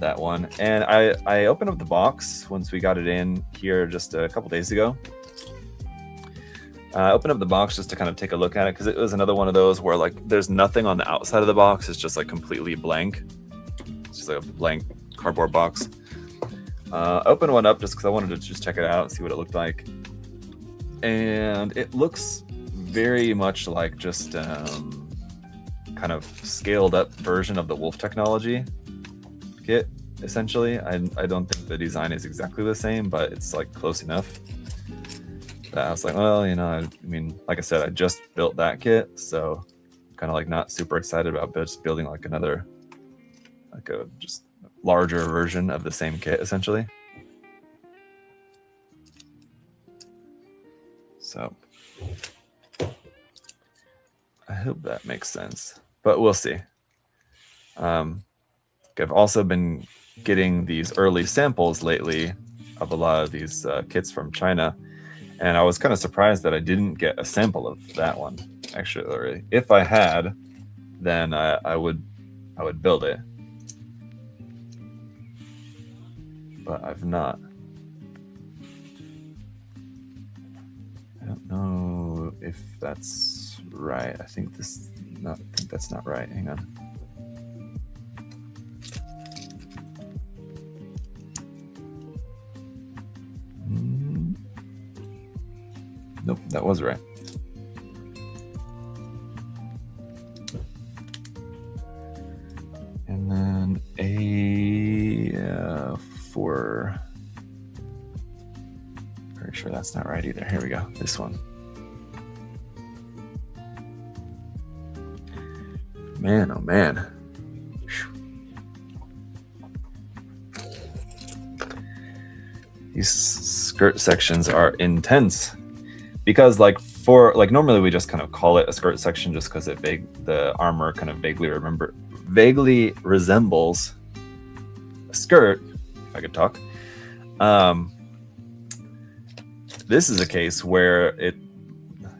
that one. And I opened up the box once we got it in here just a couple days ago. I opened up the box just to kind of take a look at it, because it was another one of those where like there's nothing on the outside of the box. It's just like completely blank. It's just like a blank cardboard box. I opened one up just because I wanted to just check it out and see what it looked like. And it looks very much like just kind of scaled up version of the Wolf Technology kit, essentially. I don't think the design is exactly the same, but it's like close enough that I was like, well, you know, I mean, like I said, I just built that kit, so kind of like not super excited about just building like another, like a just larger version of the same kit, essentially. So I hope that makes sense, but we'll see. I've also been getting these early samples lately of a lot of these kits from China, and I was kind of surprised that I didn't get a sample of that one. Actually, if I had, then I would build it, but I've not. I don't know if that's right. I think that's not right. Hang on. Nope, that was right. And then A4. Pretty sure that's not right either. Here we go. This one. Man, oh man. These skirt sections are intense, because like normally we just kind of call it a skirt section just because the armor kind of vaguely resembles a skirt, if I could talk. This is a case where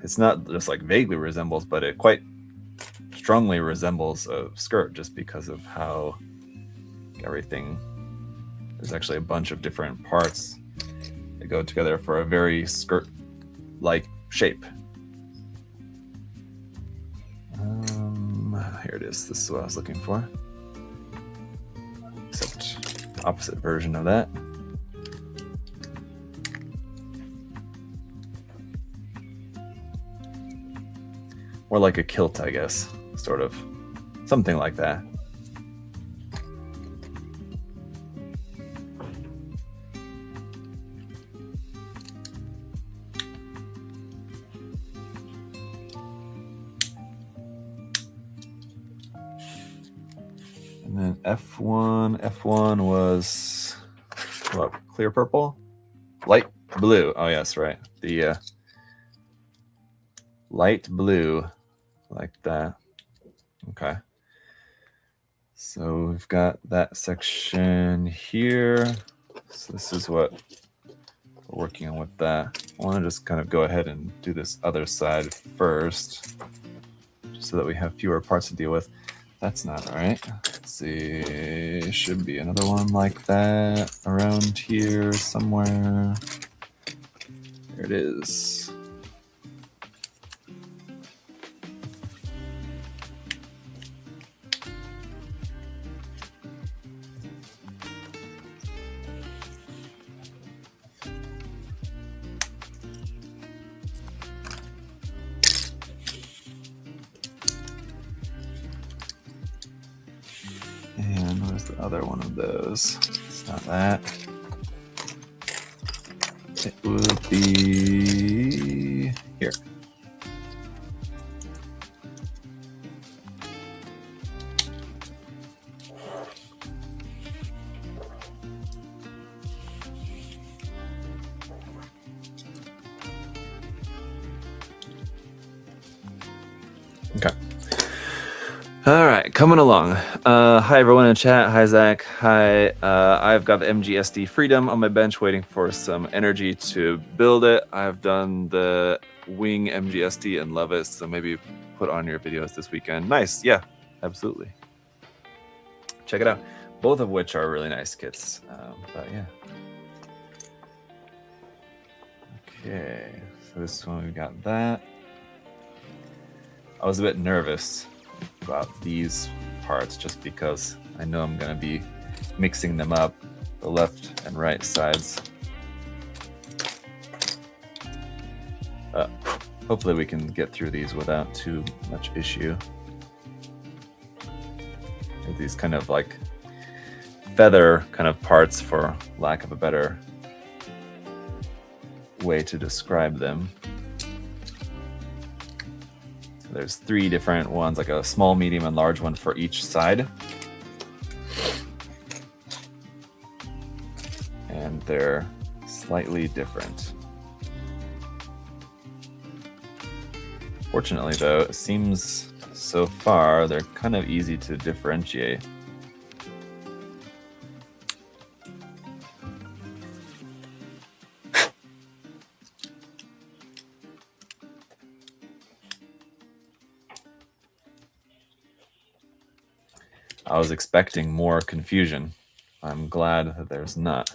it's not just like vaguely resembles, but it quite strongly resembles a skirt, just because of how everything, there's actually a bunch of different parts that go together for a very skirt-like shape. Here it is. This is what I was looking for. Except the opposite version of that. More like a kilt, I guess. Sort of. Something like that. then F1 was what? Clear purple, light blue. Oh yes, right. The light blue, like that. Okay. So we've got that section here. So this is what we're working on with that. I want to just kind of go ahead and do this other side first, just so that we have fewer parts to deal with. That's not right. Let's see. Should be another one like that around here somewhere. There it is. And where's the other one of those? It's not that. It would be here. Okay. All right, coming along. Hi, everyone in chat. Hi, Zach. Hi. I've got the MGSD Freedom on my bench waiting for some energy to build it. I've done the Wing MGSD and love it, so maybe put on your videos this weekend. Nice. Yeah, absolutely. Check it out. Both of which are really nice kits. But yeah. Okay, so this one we got that. I was a bit nervous about these parts just because I know I'm going to be mixing them up, the left and right sides. Hopefully we can get through these without too much issue. These kind of like feather kind of parts, for lack of a better way to describe them. There's 3 different ones, like a small, medium, and large one for each side. And they're slightly different. Fortunately, though, it seems so far they're kind of easy to differentiate. I was expecting more confusion. I'm glad that there's not.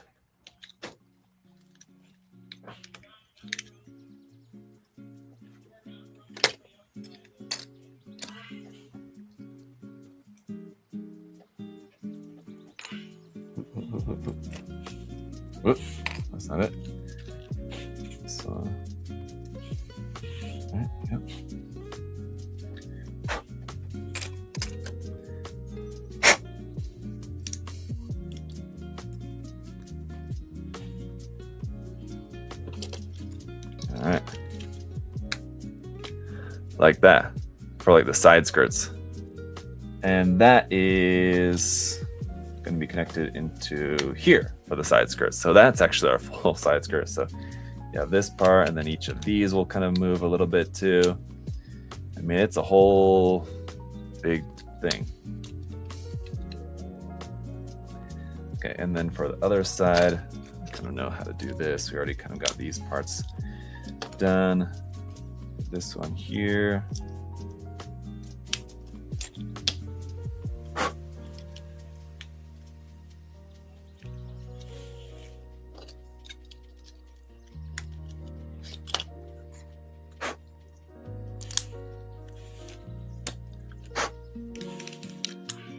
Whoop, that's not it. So, right, yep. All right, like that for like the side skirts, and that is going to be connected into here for the side skirts. So that's actually our full side skirt. So you have this part, and then each of these will kind of move a little bit too. I mean, it's a whole big thing. Okay, and then for the other side, I kind of know how to do this. We already kind of got these parts done. This one here.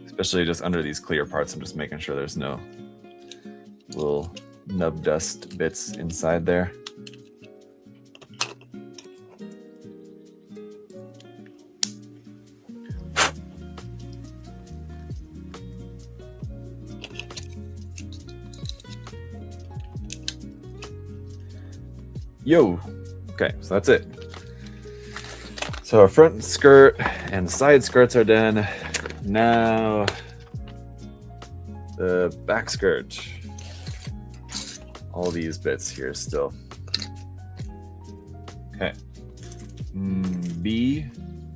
Especially just under these clear parts, I'm just making sure there's no little nub dust bits inside there. Yo, okay, so that's it. So our front skirt and side skirts are done. Now The back skirt. All these bits here still. Okay. B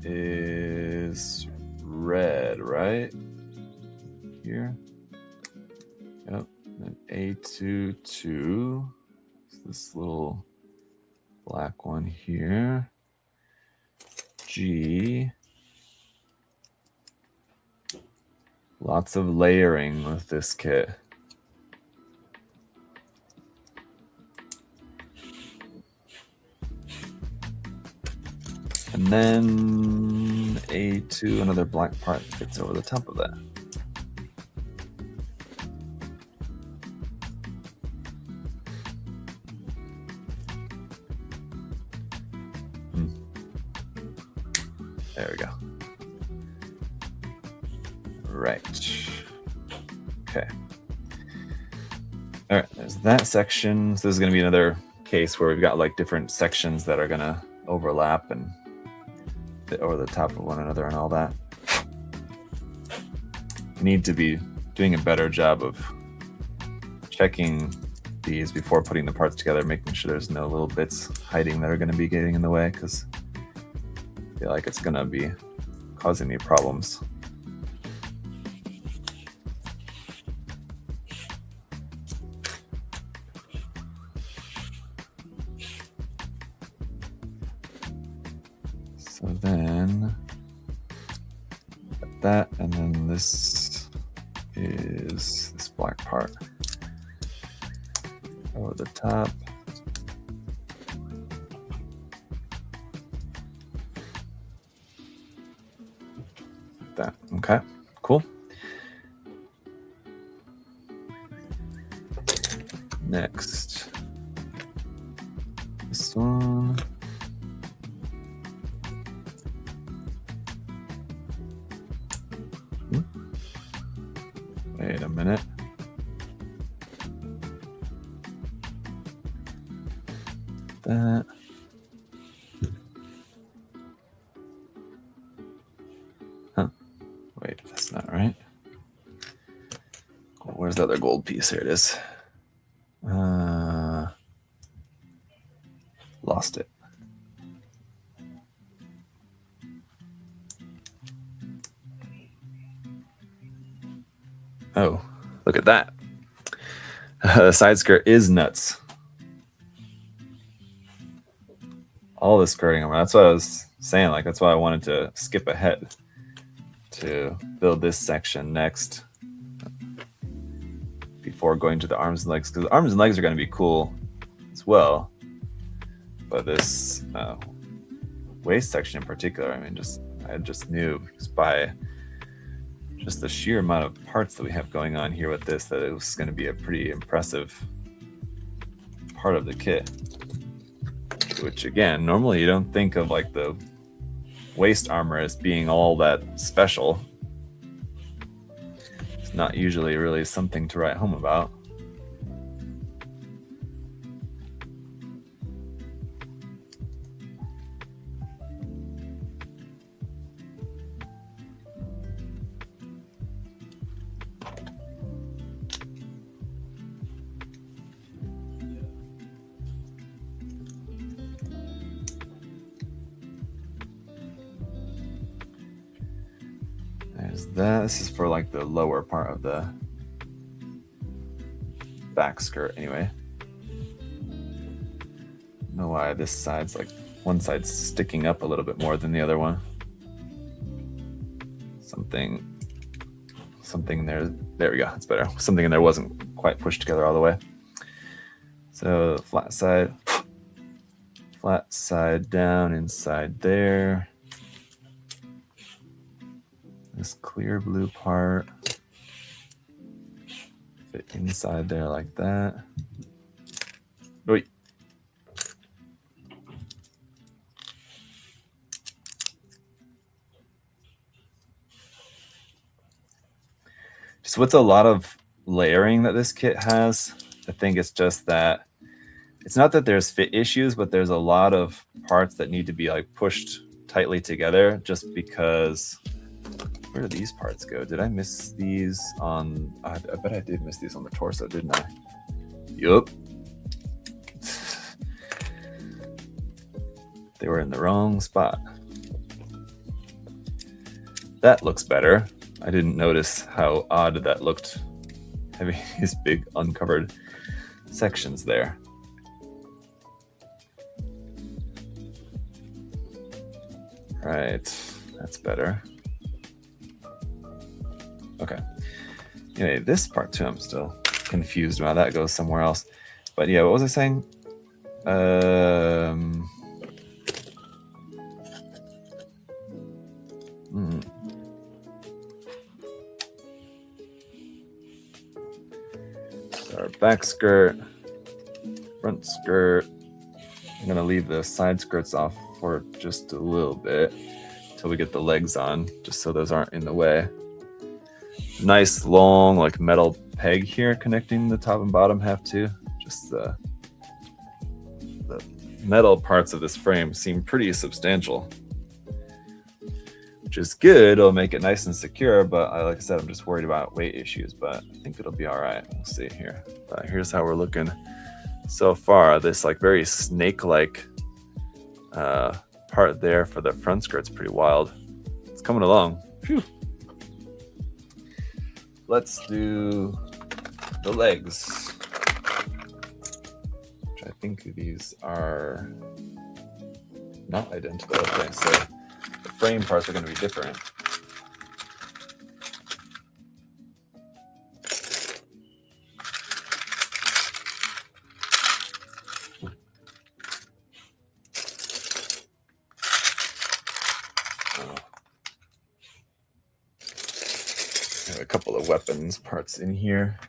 is red, right? Here. Yep. And A2, 2. This little black one here. G. Lots of layering with this kit. And then A2, another black part fits over the top of that. There we go. Right. Okay. All right, there's that section. So this is going to be another case where we've got like different sections that are going to overlap and fit over the top of one another and all that. We need to be doing a better job of checking these before putting the parts together, making sure there's no little bits hiding that are going to be getting in the way, because I feel like it's going to be causing me problems. So then that, and then this is this black part over the top. That. Okay, cool. Next, this one. Wait a minute. That. Huh. Wait, that's not right. Where's the other gold piece? Here it is. Lost it. Oh, look at that. The side skirt is nuts. All the skirting around. That's what I was saying. Like, that's why I wanted to skip ahead to build this section next before going to the arms and legs, because the arms and legs are going to be cool as well. But this waist section in particular, I mean, I just knew just by just the sheer amount of parts that we have going on here with this that it was going to be a pretty impressive part of the kit. Which again, normally you don't think of like the waist armor as being all that special. It's not usually really something to write home about. There's that. This is for like the lower part of the back skirt anyway. I don't know why this side's like, one side's sticking up a little bit more than the other one. Something there. There we go. It's better. Something in there wasn't quite pushed together all the way. So flat side down inside there. This clear blue part fit inside there like that. Wait. Just with a lot of layering that this kit has, I think it's just that it's not that there's fit issues, but there's a lot of parts that need to be like pushed tightly together just because Where do these parts go? Did I miss these on... I bet I did miss these on the torso, didn't I? Yup. They were in the wrong spot. That looks better. I didn't notice how odd that looked. Having these big uncovered sections there. Right, that's better. Okay. Anyway, this part too, I'm still confused about. That goes somewhere else. But yeah, what was I saying? Our back skirt, front skirt. I'm gonna leave the side skirts off for just a little bit until we get the legs on, just so those aren't in the way. Nice long like metal peg here connecting the top and bottom half too. Just the metal parts of this frame seem pretty substantial, which is good. It'll make it nice and secure, but like I said, I'm just worried about weight issues, but I think it'll be all right. We'll see here. But here's how we're looking so far. This like very snake-like part there for the front skirt's pretty wild. It's coming along. Phew. Let's do the legs, which I think these are not identical. Okay, so the frame parts are going to be different. A couple of weapons parts in here.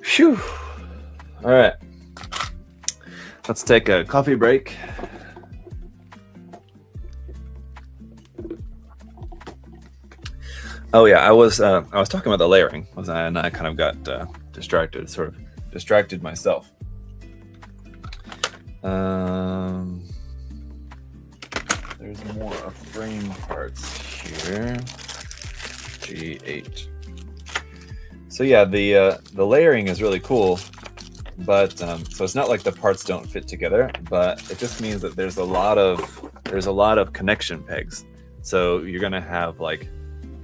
Phew. All right. Let's take a coffee break. Oh yeah, I was talking about the layering, wasn't I? And I kind of got distracted, sort of distracted myself. There's more frame parts here. G8. So yeah, the layering is really cool. But so it's not like the parts don't fit together, but it just means that there's a lot of connection pegs. So you're gonna have like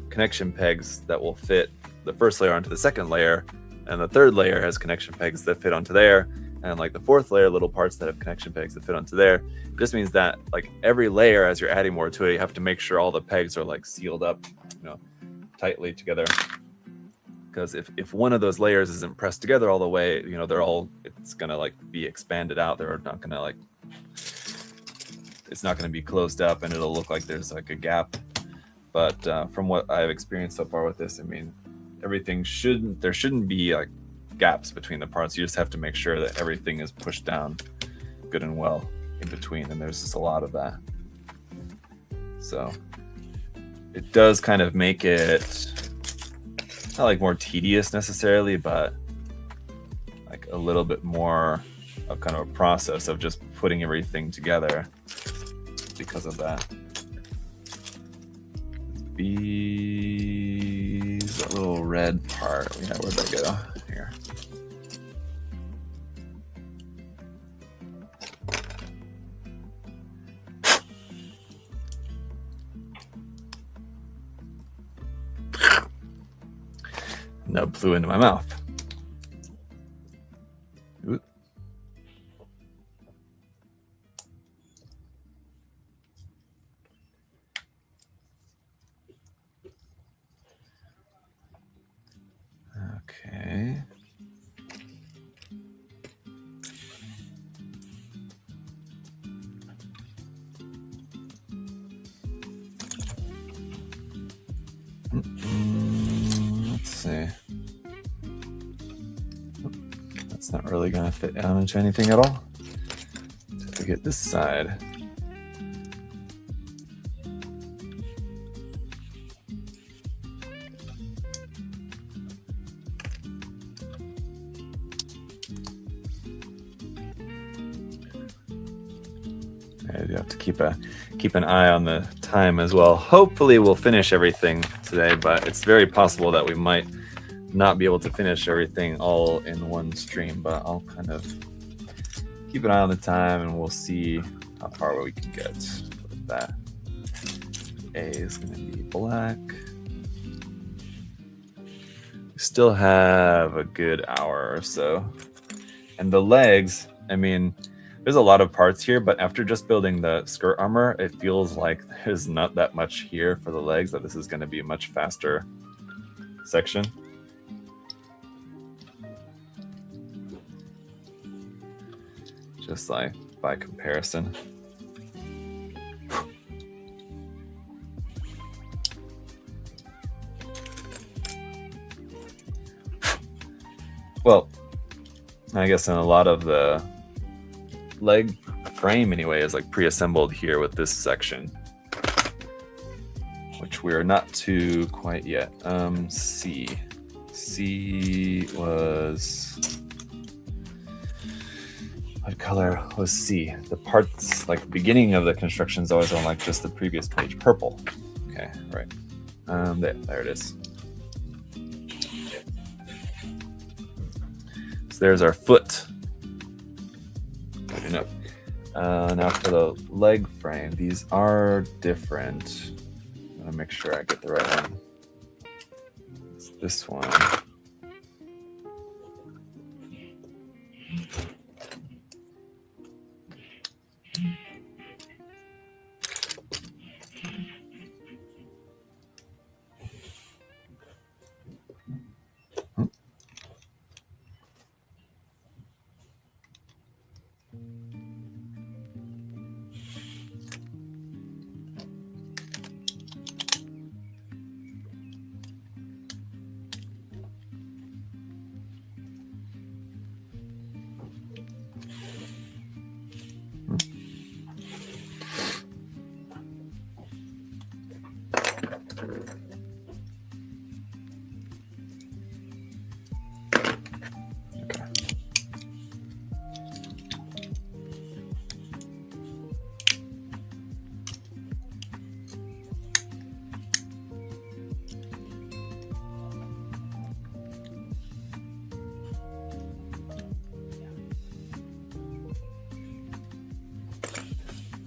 connection pegs that will fit the first layer onto the second layer, and the third layer has connection pegs that fit onto there, and like the fourth layer, little parts that have connection pegs that fit onto there. It just means that like every layer, as you're adding more to it, you have to make sure all the pegs are like sealed up, tightly together. Because if one of those layers isn't pressed together all the way, it's gonna like be expanded out. They're not gonna like, it's not gonna be closed up, and it'll look like there's like a gap. But from what I've experienced so far with this, I mean, there shouldn't be like gaps between the parts. You just have to make sure that everything is pushed down good and well in between, and there's just a lot of that. So it does kind of make it not like more tedious necessarily, but like a little bit more of kind of a process of just putting everything together because of that. That little red part. Yeah, where'd that go? Here. That blew into my mouth. Ooh. Okay. Let's see. That's not really going to fit down into anything at all. to get this side. You have to keep an eye on the time as well. Hopefully we'll finish everything today, but it's very possible that we might not be able to finish everything all in one stream, but I'll kind of keep an eye on the time and we'll see how far we can get with that. A is going to be black. We still have a good hour or so. And the legs, I mean, there's a lot of parts here, but after just building the skirt armor, it feels like there's not that much here for the legs, that this is going to be a much faster section. Just like by comparison. Well, I guess in a lot of the leg frame anyway is like pre-assembled here with this section, which we're not to quite yet. C was, what color was C? The parts, like beginning of the construction is always on like just the previous page, purple. Okay, right. There it is. So there's our foot. Good enough. Now for the leg frame, these are different. I'm gonna make sure I get the right one. It's this one.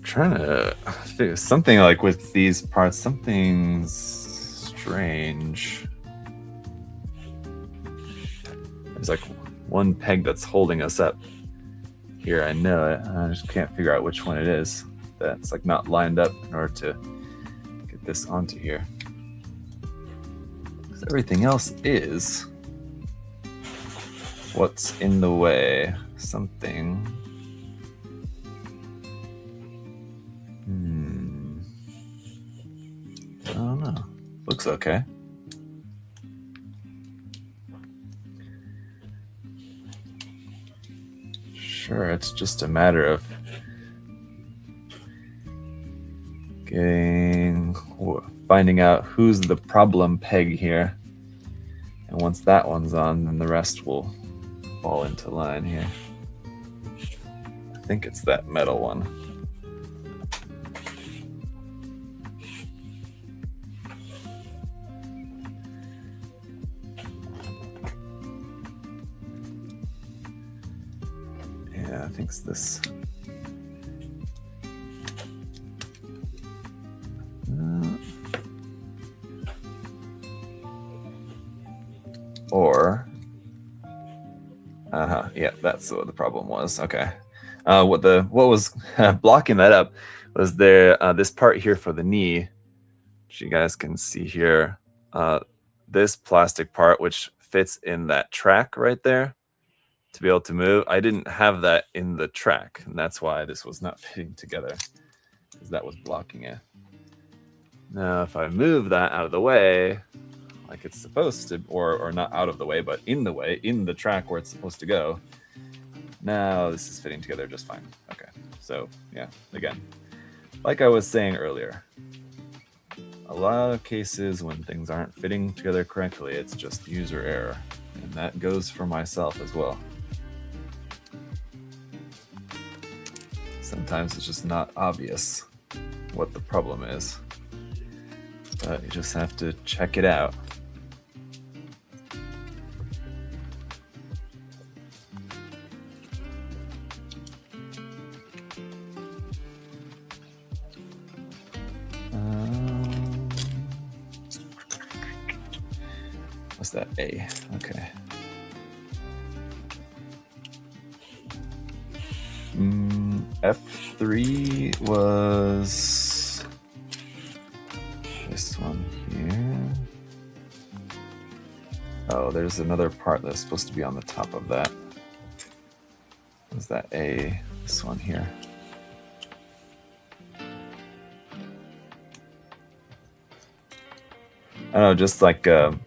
Trying to figure something like with these parts, something's strange. There's like one peg that's holding us up here. I know it. I just can't figure out which one it is. That's like not lined up in order to get this onto here. So everything else is. What's in the way? Something. I don't know. Looks okay. Sure, it's just a matter of finding out who's the problem peg here. And once that one's on, then the rest will fall into line here. I think it's that metal one. I think it's this. Yeah, that's what the problem was. Okay. What was blocking that up was there this part here for the knee, which you guys can see here. This plastic part, which fits in that track right there. To be able to move, I didn't have that in the track, and that's why this was not fitting together, because that was blocking it. Now, if I move that out of the way, like it's supposed to, or not out of the way, but in the way, in the track where it's supposed to go, now this is fitting together just fine. Okay, So yeah, again, like I was saying earlier, a lot of cases when things aren't fitting together correctly, it's just user error. And that goes for myself as well. Sometimes it's just not obvious what the problem is, but you just have to check it out. What's that? A. Okay. F3 was this one here. Oh, there's another part that's supposed to be on the top of that. Was that A? This one here. I don't know, just like the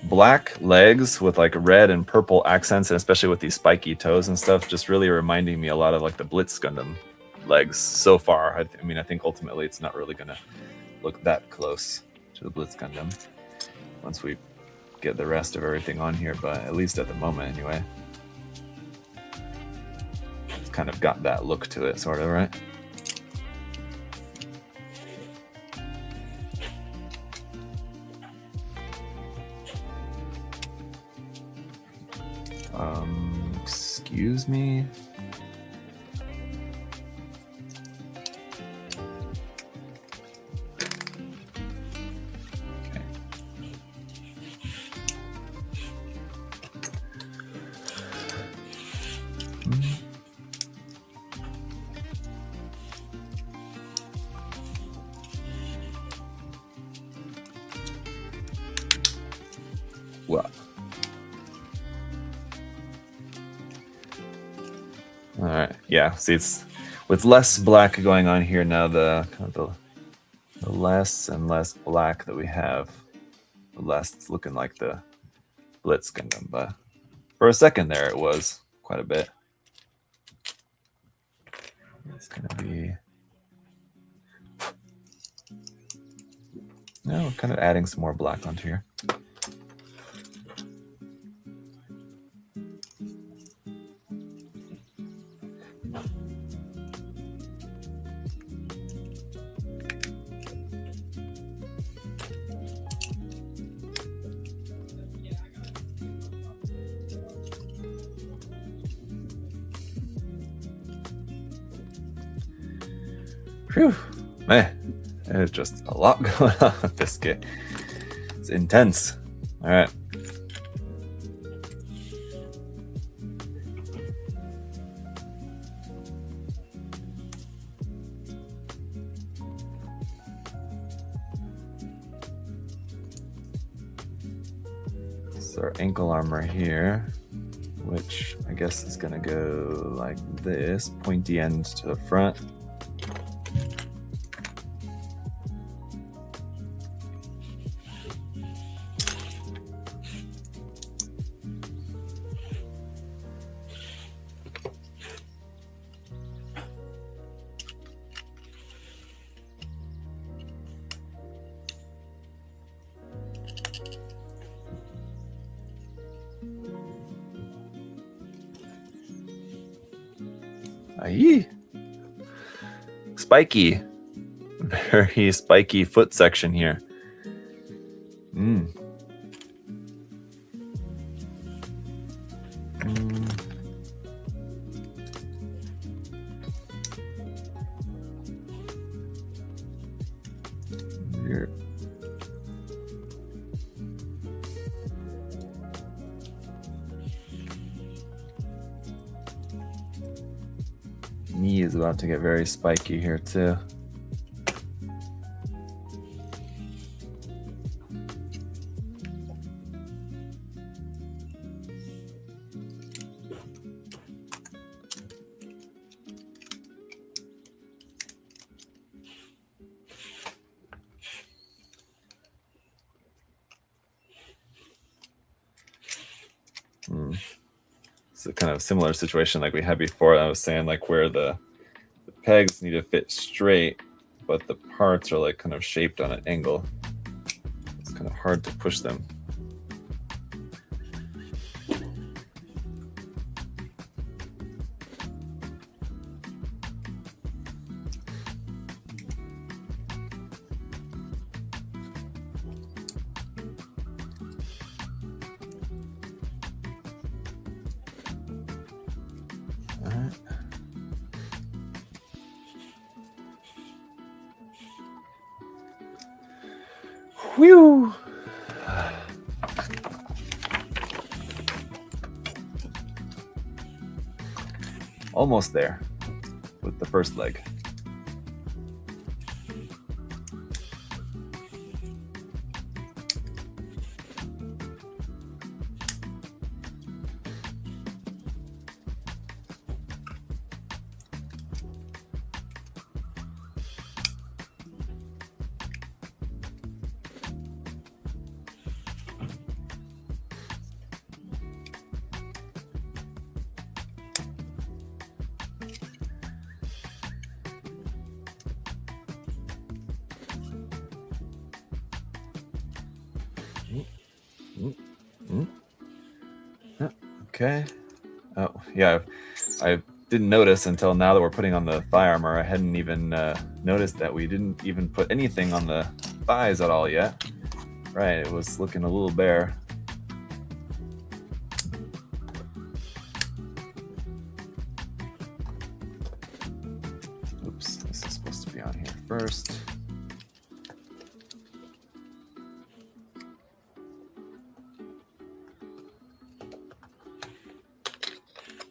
black legs with like red and purple accents, and especially with these spiky toes and stuff, just really reminding me a lot of like the Blitz Gundam legs so far. I mean, I think ultimately it's not really gonna look that close to the Blitz Gundam once we get the rest of everything on here, but at least at the moment anyway, it's kind of got that look to it, sort of, right? Excuse me. Okay. Well. All right. Yeah. See, it's with less black going on here now. The less and less black that we have, the less it's looking like the Blitz Gundam. But for a second there, it was quite a bit. It's gonna be. Now we're kind of adding some more black onto here. Phew, man, there's just a lot going on with this kit. It's intense. All right. So our ankle armor here, which I guess is gonna go like this, pointy end to the front. Aye. Spiky. Very spiky foot section here. Here. Knee is about to get very spiky here too. It's a kind of similar situation like we had before. I was saying like where the pegs need to fit straight, but the parts are like kind of shaped on an angle. It's kind of hard to push them. Whew. Almost there with the first leg. Okay. Oh, yeah. I didn't notice until now that we're putting on the thigh armor. I hadn't even noticed that we didn't even put anything on the thighs at all yet. Right, it was looking a little bare. Oops, this is supposed to be on here first.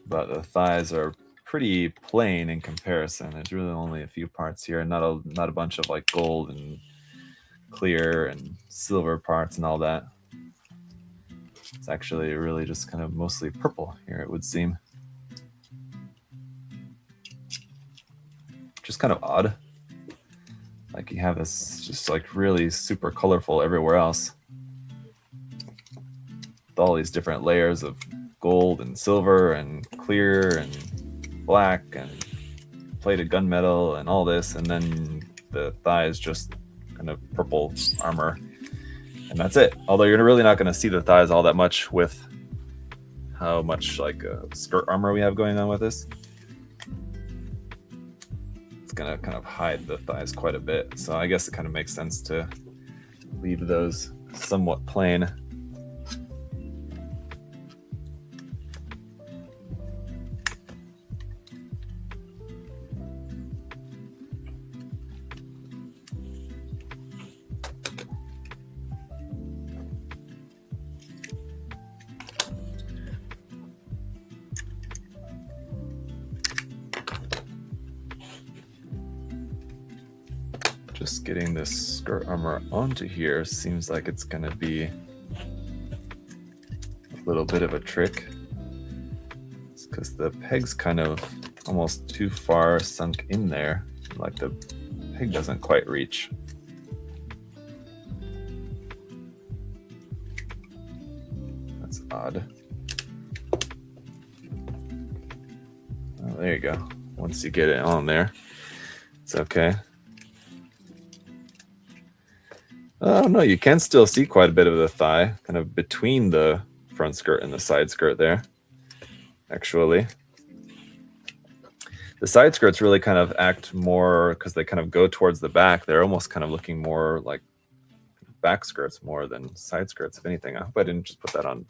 But the thighs are pretty plain in comparison. There's really only a few parts here, not a bunch of like gold and clear and silver parts and all that. It's actually really just kind of mostly purple here, it would seem. Just kind of odd. Like you have this just like really super colorful everywhere else. With all these different layers of gold and silver and clear and black and plated gunmetal and all this, and then the thigh is just kind of purple armor, and that's it. Although you're really not going to see the thighs all that much with how much like skirt armor we have going on with this. It's going to kind of hide the thighs quite a bit, so I guess it kind of makes sense to leave those somewhat plain. Just getting this skirt armor onto here seems like it's going to be a little bit of a trick. It's because the peg's kind of almost too far sunk in there. Like the peg doesn't quite reach. That's odd. Oh, there you go. Once you get it on there, it's okay. Oh, no, you can still see quite a bit of the thigh, kind of between the front skirt and the side skirt there, actually. The side skirts really kind of act more, because they kind of go towards the back, they're almost kind of looking more like back skirts more than side skirts, if anything. I hope I didn't just put that on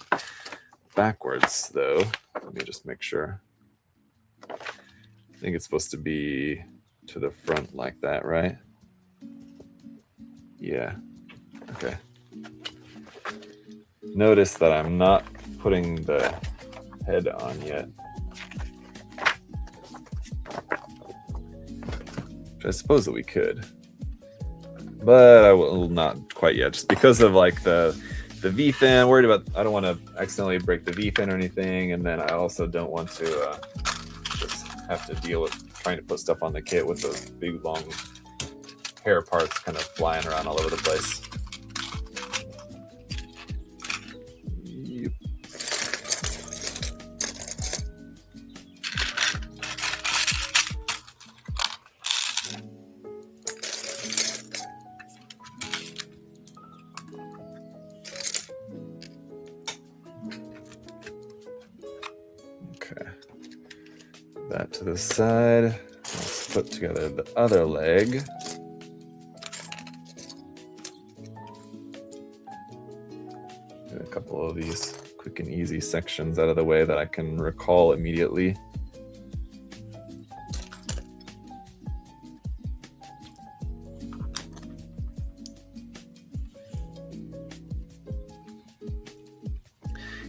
backwards, though. Let me just make sure. I think it's supposed to be to the front like that, right? Yeah. Okay. Notice that I'm not putting the head on yet. Which I suppose that we could. But I will not quite yet, just because of like the V-fin. Worried about, I don't want to accidentally break the V-fin or anything, and then I also don't want to just have to deal with trying to put stuff on the kit with those big long hair parts kind of flying around all over the place. Yep. that to the side. Let's put together the other leg. Get a couple of these quick and easy sections out of the way that I can recall immediately.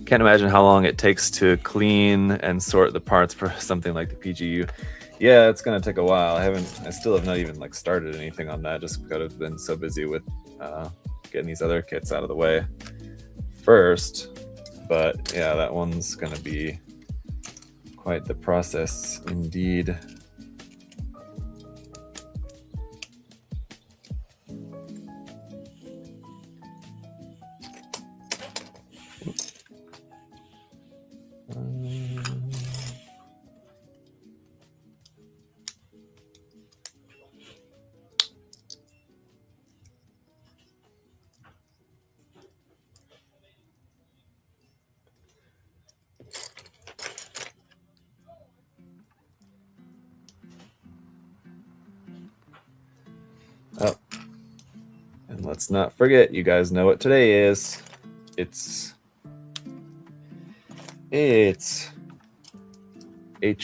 Can't imagine how long it takes to clean and sort the parts for something like the PGU. Yeah, it's gonna take a while. I still have not even like started anything on that, just because I've been so busy with getting these other kits out of the way first. But yeah, that one's gonna be quite the process indeed. Oh, and let's not forget, you guys know what today is. It's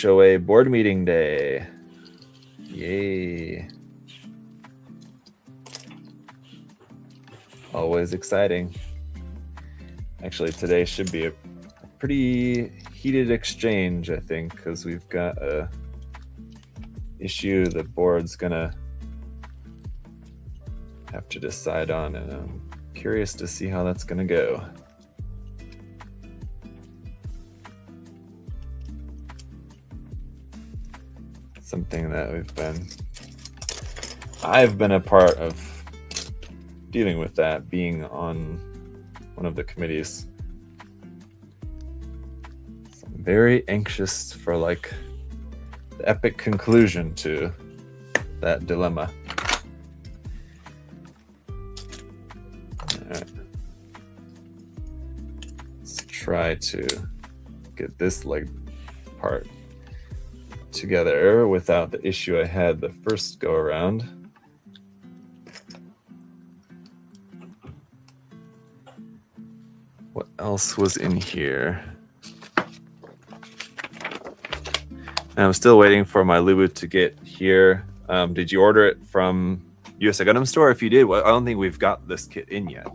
HOA board meeting day. Yay. Always exciting. Actually, today should be a pretty heated exchange, I think, because we've got a issue the board's gonna have to decide on, and I'm curious to see how that's gonna go. Something that I've been a part of dealing with, that being on one of the committees. So I'm very anxious for like the epic conclusion to that dilemma. All right. Let's try to get this leg part together without the issue I had the first go around. What else was in here? And I'm still waiting for my Lubu to get here. Did you order it from USA Gundam Store? If you did, well, I don't think we've got this kit in yet.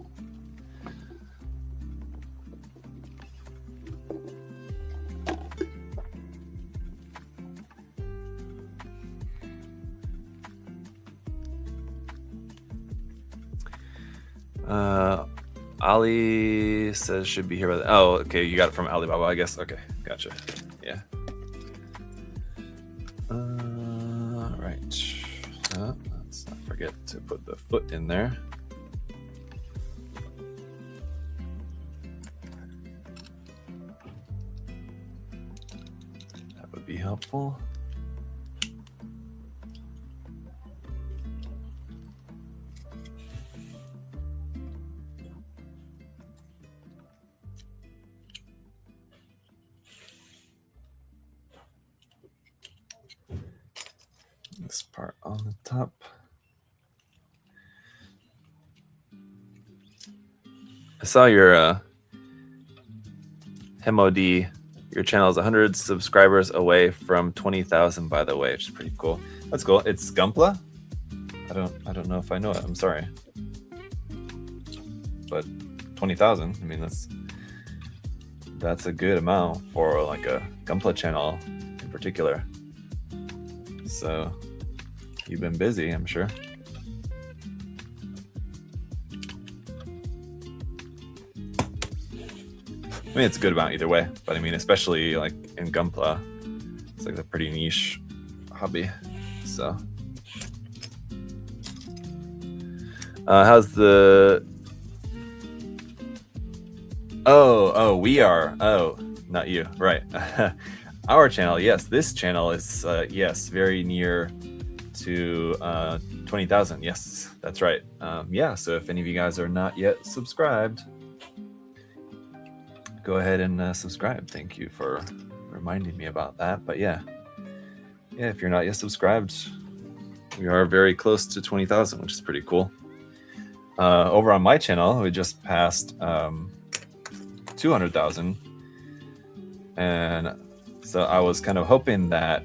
Ali says should be here by the, oh, okay, you got it from Alibaba, I guess. Okay, gotcha. Yeah. Right. Let's not forget to put the foot in there. That would be helpful. This part on the top. I saw your MOD. Your channel is 100 subscribers away from 20,000, by the way, which is pretty cool. That's cool. It's Gumpla. I don't know if I know it. I'm sorry, but 20,000. I mean, that's a good amount for like a Gumpla channel in particular. So you've been busy, I'm sure. I mean, it's a good amount either way, but I mean, especially like in Gunpla, it's like a pretty niche hobby. So, how's the? Oh, we are. Oh, not you, right? Our channel, yes. This channel is yes, very near to 20,000. Yes, that's right. Yeah. So if any of you guys are not yet subscribed, go ahead and subscribe. Thank you for reminding me about that. But yeah, yeah, if you're not yet subscribed, we are very close to 20,000, which is pretty cool. Over on my channel, we just passed 200,000, and so I was kind of hoping that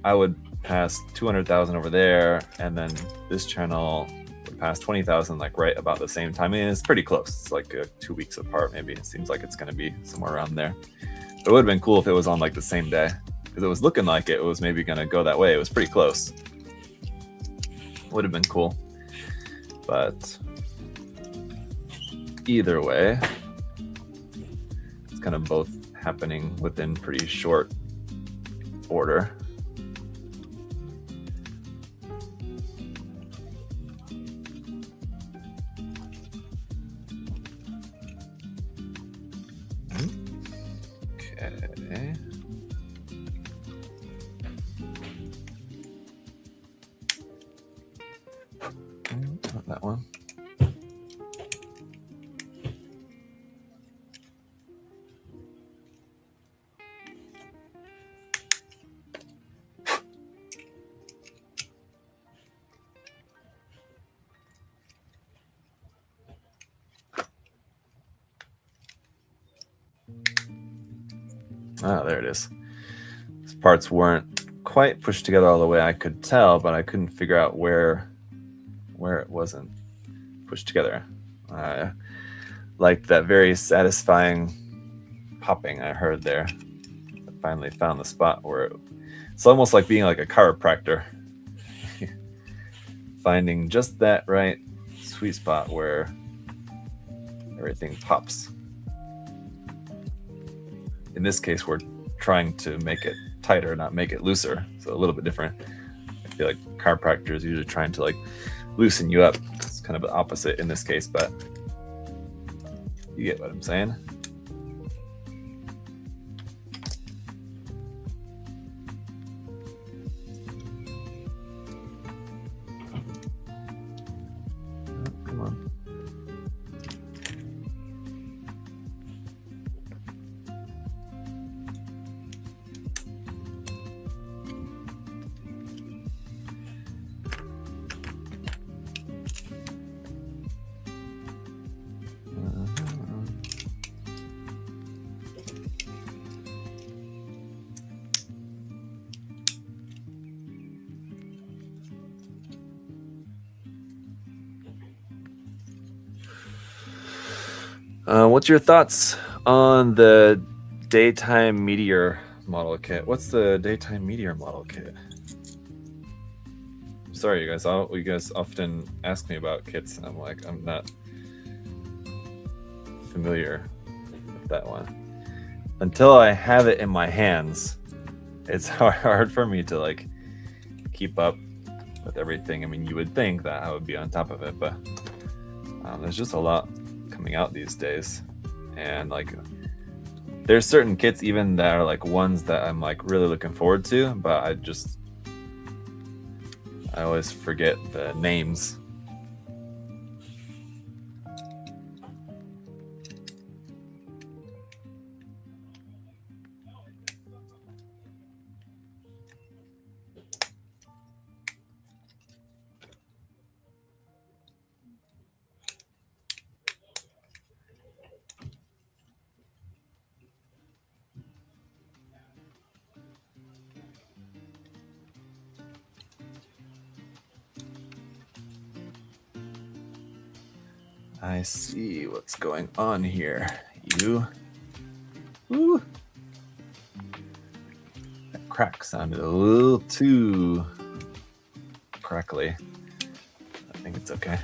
I would pass 200,000 over there, and then this channel would pass 20,000 like right about the same time. I mean, it's pretty close. It's like 2 weeks apart, maybe. It seems like it's going to be somewhere around there. But it would have been cool if it was on like the same day, because it was looking like it was maybe going to go that way. It was pretty close. Would have been cool. But either way, it's kind of both happening within pretty short order. Okay. Not that one. Ah, there it is. These parts weren't quite pushed together all the way I could tell, but I couldn't figure out where it wasn't pushed together. I liked that very satisfying popping I heard there. I finally found the spot where it's almost like being like a chiropractor. Finding just that right sweet spot where everything pops. In this case, we're trying to make it tighter, not make it looser. So a little bit different. I feel like chiropractors usually trying to like loosen you up. It's kind of the opposite in this case, but you get what I'm saying. Oh, come on. What's your thoughts on the daytime meteor model kit? What's the daytime meteor model kit? I'm sorry, you guys. You guys often ask me about kits, and I'm like, I'm not familiar with that one. Until I have it in my hands, it's hard for me to like keep up with everything. I mean, you would think that I would be on top of it, but there's just a lot coming out these days, and like there's certain kits even that are like ones that I'm like really looking forward to, but I always forget the names. I see what's going on here. You. Ooh. That crack sounded a little too crackly. I think it's okay.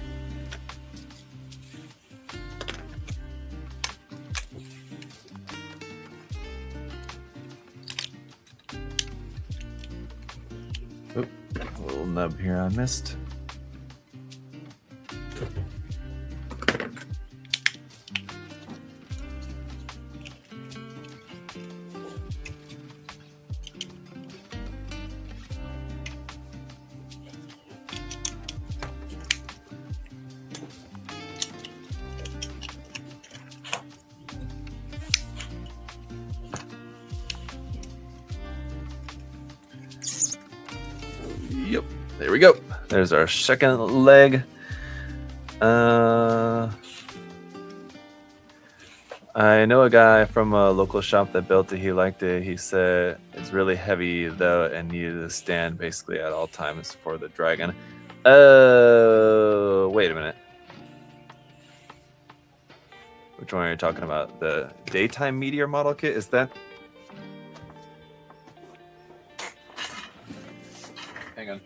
Oop, a little nub here I missed. There we go. There's our second leg. I know a guy from a local shop that built it. He liked it. He said it's really heavy though and needed to stand basically at all times for the dragon. Wait a minute. Which one are you talking about? The daytime meteor model kit? Is that? Hang on.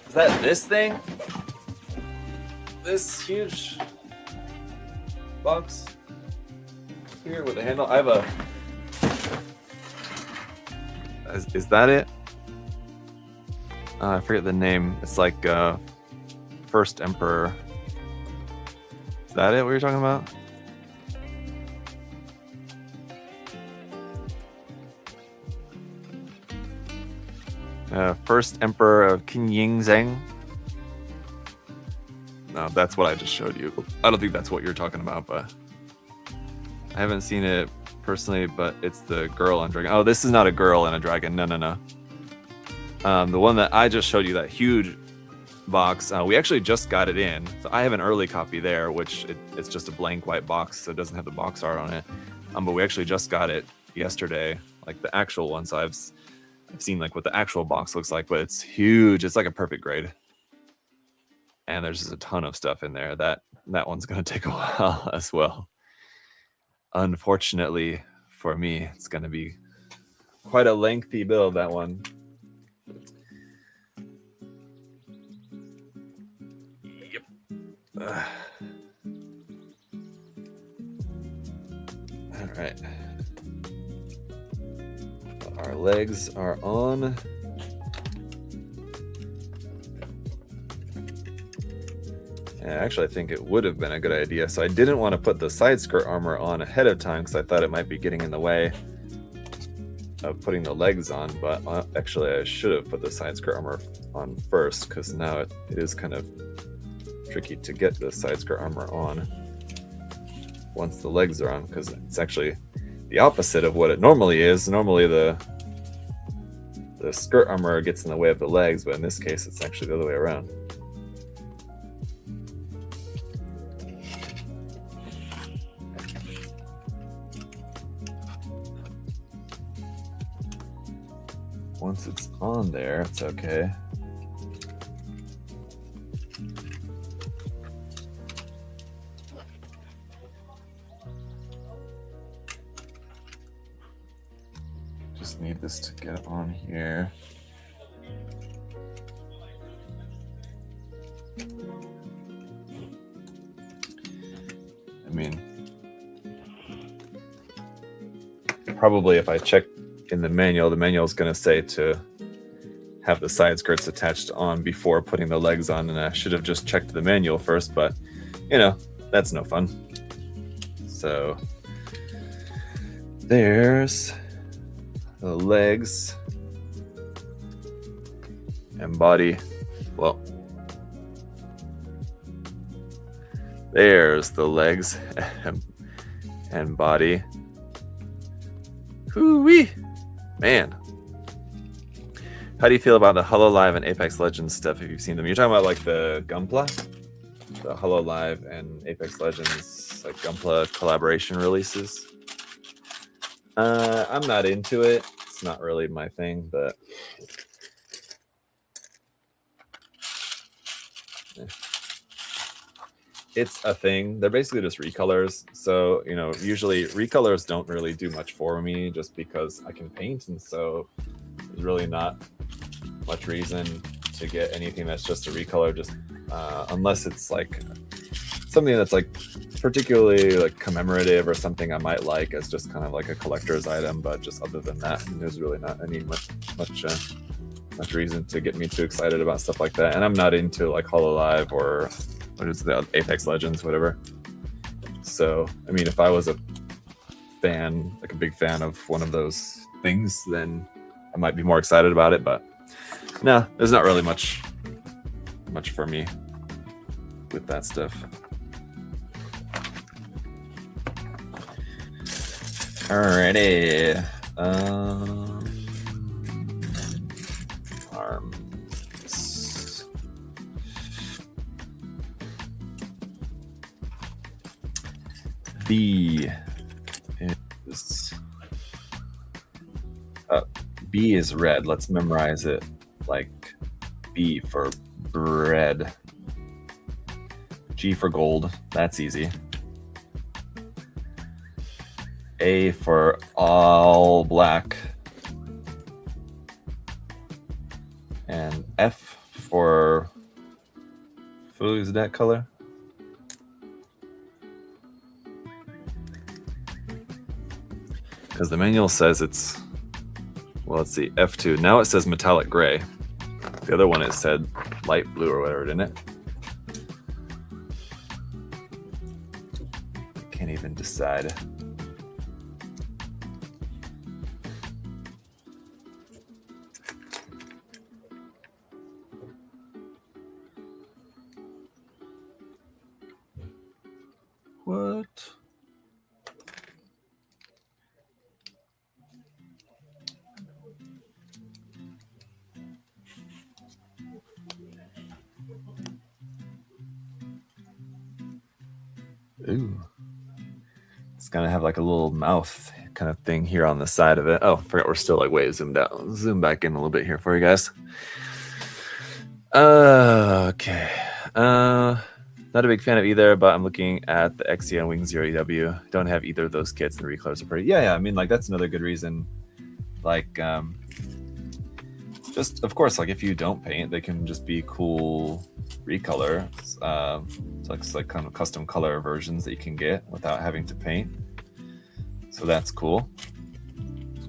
Is that this thing? This huge box here with a handle. I have a. Is that it? I forget the name. It's like First Emperor. Is that it? What you're talking about? First Emperor of Qin Yingzheng. No, that's what I just showed you. I don't think that's what you're talking about, but I haven't seen it personally, but it's the girl on dragon. Oh, this is not a girl and a dragon. No. The one that I just showed you, that huge box, we actually just got it in. So I have an early copy there, which it's just a blank white box, so it doesn't have the box art on it. But we actually just got it yesterday, like the actual one. So I've seen like what the actual box looks like, but it's huge. It's like a perfect grade. And there's just a ton of stuff in there. That one's going to take a while as well. Unfortunately for me, it's going to be quite a lengthy build, that one. Yep. All right. Our legs are on. Actually, I think it would have been a good idea. So I didn't want to put the side skirt armor on ahead of time because I thought it might be getting in the way of putting the legs on. But actually, I should have put the side skirt armor on first because now it is kind of tricky to get the side skirt armor on once the legs are on, because it's actually the opposite of what it normally is. Normally, the skirt armor gets in the way of the legs, but in this case, it's actually the other way around. Once it's on there, it's okay. Just need this to get on here. I mean, probably if I check in the manual is going to say to have the side skirts attached on before putting the legs on, and I should have just checked the manual first, but you know, that's no fun. So there's the legs and body. Well, there's the legs and body. Hoo-wee! Man, how do you feel about the HoloLive and Apex Legends stuff if you've seen them? You're talking about like the Gunpla? The HoloLive and Apex Legends like Gunpla collaboration releases? I'm not into it. It's not really my thing, but it's a thing. They're basically just recolors. So, you know, usually recolors don't really do much for me just because I can paint, and so there's really not much reason to get anything that's just a recolor, just unless it's like something that's like particularly like commemorative or something I might like as just kind of like a collector's item. But just other than that, there's really not any much reason to get me too excited about stuff like that. And I'm not into like HoloLive or what is the Apex Legends, whatever. So, I mean, if I was a fan, like a big fan of one of those things, then I might be more excited about it. But no, there's not really much for me with that stuff. Alrighty. B is B is red. Let's memorize it like B for bread. G for gold. That's easy. A for all black. And F for who's that color? Because the manual says it's, well, let's see, F2. Now it says metallic gray. The other one it said light blue or whatever, didn't it? I can't even decide. What? Ooh. It's gonna have like a little mouth kind of thing here on the side of it. Oh, I forgot we're still like way zoomed out. Zoom back in a little bit here for you guys. Okay. Not a big fan of either, but I'm looking at the XE Wing Zero EW. Don't have either of those kits, and the recolors are pretty. Yeah. I mean, like that's another good reason. Like, just of course, like if you don't paint, they can just be cool recolor. So it's like kind of custom color versions that you can get without having to paint. So that's cool.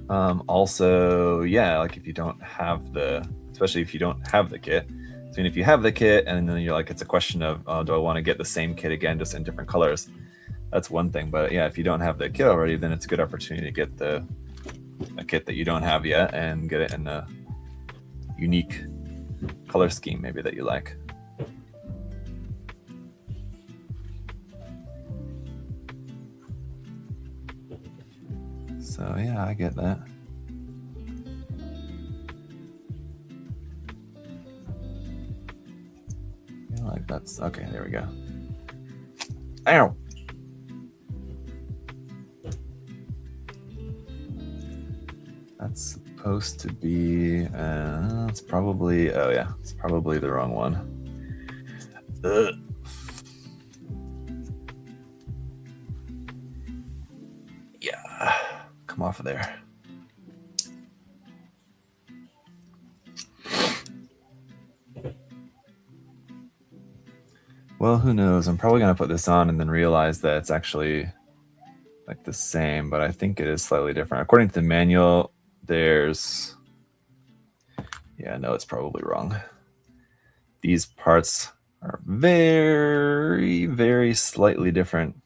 Also, yeah, like if you don't have the, especially if you don't have the kit. So if you have the kit and then you're like, it's a question of, do I want to get the same kit again, just in different colors? That's one thing. But yeah, if you don't have the kit already, then it's a good opportunity to get a kit that you don't have yet and get it in a unique color scheme maybe that you like. So yeah, I get that. Like that's okay. There we go. Ow. That's supposed to be. It's probably. Oh yeah, it's probably the wrong one. Yeah, come off of there. Well, who knows? I'm probably going to put this on and then realize that it's actually like the same, but I think it is slightly different. According to the manual, there's... Yeah, no, it's probably wrong. These parts are very, very slightly different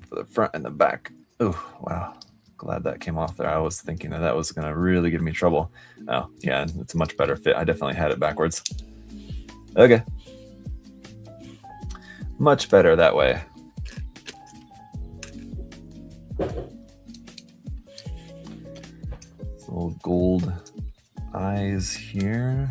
for the front and the back. Oh, wow. Glad that came off there. I was thinking that was going to really give me trouble. Oh, yeah, it's a much better fit. I definitely had it backwards. Okay. Much better that way. Little gold eyes here.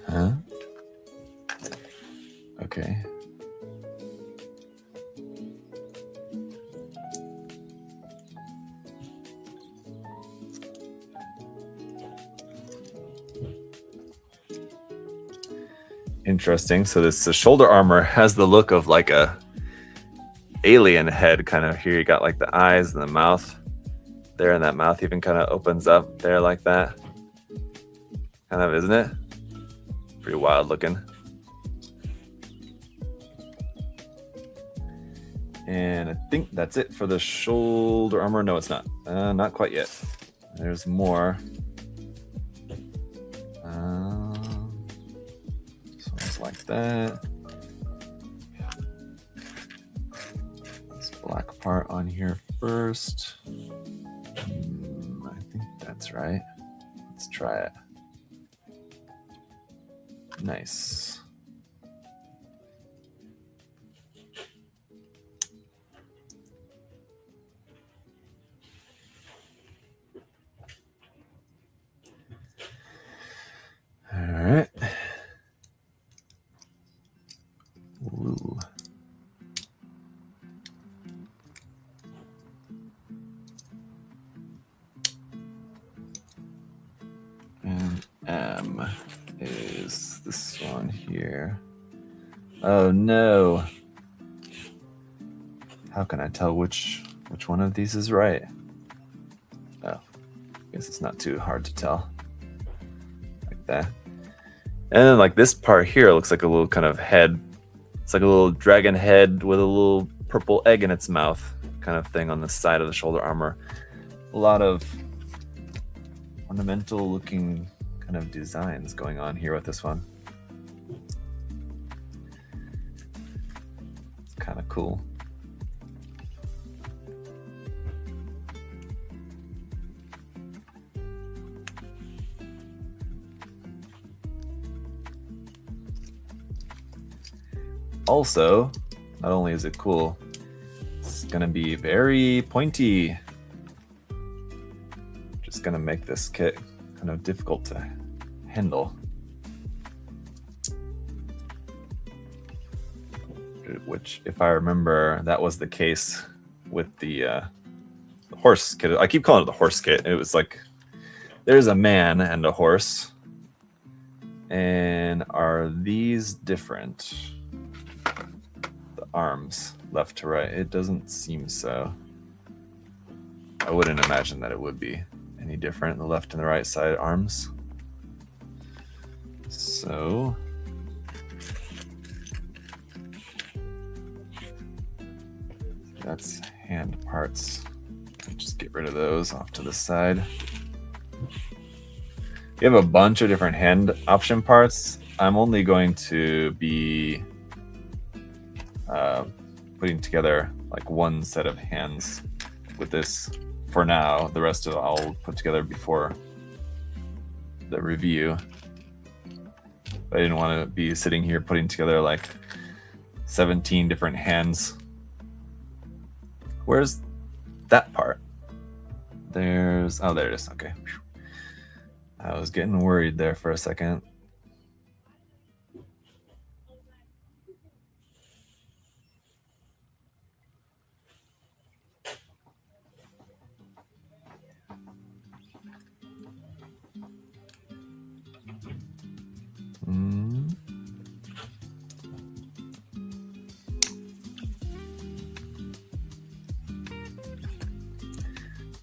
Huh? Okay. Interesting. So this shoulder armor has the look of like a alien head kind of here. You got like the eyes and the mouth there, and that mouth even kind of opens up there like that. Kind of, isn't it? Pretty wild looking. And I think that's it for the shoulder armor. No, it's not. Not quite yet. There's more. So it's like that. black part on here first. I think that's right. Let's try it. Nice. All right. Ooh. And M is this one here. Oh no. How can I tell which one of these is right? Oh, I guess it's not too hard to tell. Like that. And then like this part here looks like a little kind of head. It's like a little dragon head with a little purple egg in its mouth kind of thing on the side of the shoulder armor. A lot of ornamental looking kind of designs going on here with this one. It's kind of cool. Also, not only is it cool, it's gonna be very pointy. Just gonna make this kit kind of difficult to handle. Which, if I remember, that was the case with the horse kit. I keep calling it the horse kit. It was like, there's a man and a horse. And are these different? Arms left to right. It doesn't seem so. I wouldn't imagine that it would be any different, the left and the right side arms. So that's hand parts. Just get rid of those off to the side. You have a bunch of different hand option parts. I'm only going to be putting together like one set of hands with this for now. The rest of it I'll put together before the review. I didn't want to be sitting here putting together like 17 different hands. Where's that part? There's, oh, there it is. Okay. I was getting worried there for a second.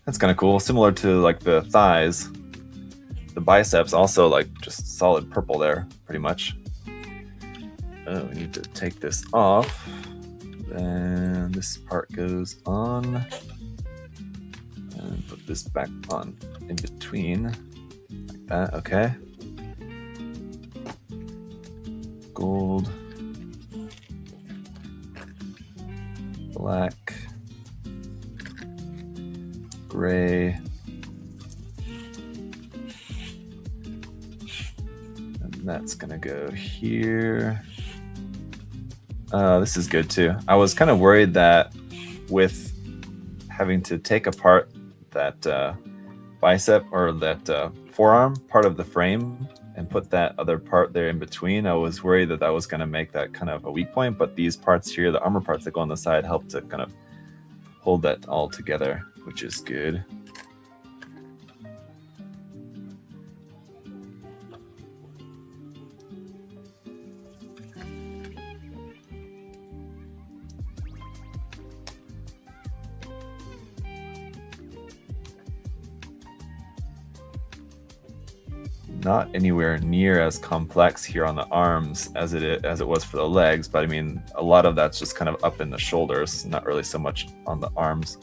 That's kind of cool. Similar to like the thighs, the biceps also like just solid purple there, pretty much. Oh, we need to take this off. Then this part goes on. And put this back on in between. Like that, okay. Gold. Black. Gray. And that's gonna go here. This is good too. I was kind of worried that with having to take apart that bicep or that forearm part of the frame and put that other part there in between, I was worried that that was going to make that kind of a weak point, but these parts here, the armor parts that go on the side, help to kind of hold that all together, which is good. Not anywhere near as complex here on the arms as it was for the legs, but I mean, a lot of that's just kind of up in the shoulders, not really so much on the arms.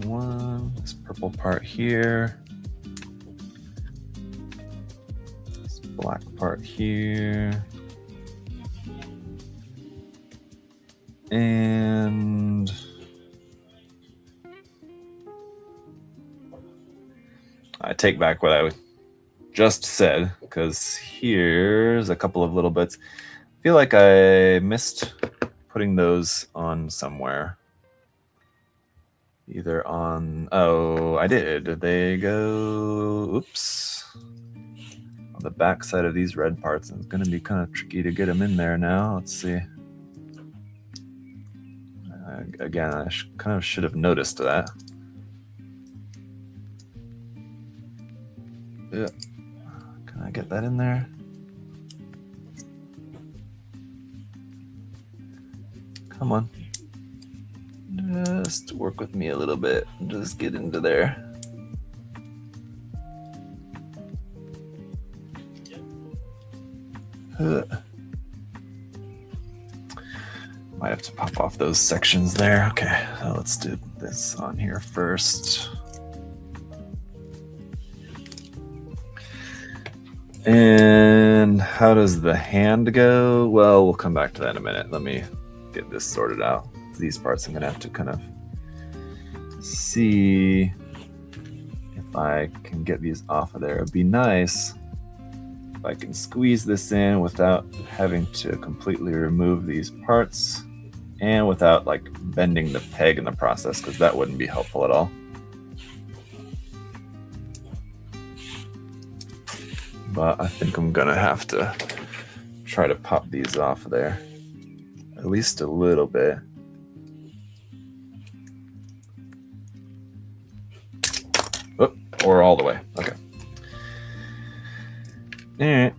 one. This purple part here. This black part here. And I take back what I just said, because here's a couple of little bits. I feel like I missed putting those on somewhere. Either on, oh, I did. They go, oops, on the back side of these red parts. It's going to be kind of tricky to get them in there now. Let's see. Again, I kind of should have noticed that. Yeah. Can I get that in there? Come on. Just work with me a little bit. Just get into there. Might have to pop off those sections there. Okay, so let's do this on here first. And how does the hand go? Well, we'll come back to that in a minute. Let me get this sorted out. These parts I'm going to have to kind of see if I can get these off of there. It'd be nice if I can squeeze this in without having to completely remove these parts and without like bending the peg in the process, because that wouldn't be helpful at all. But I think I'm gonna have to try to pop these off there, at least a little bit. Oh, or all the way. Okay. All right.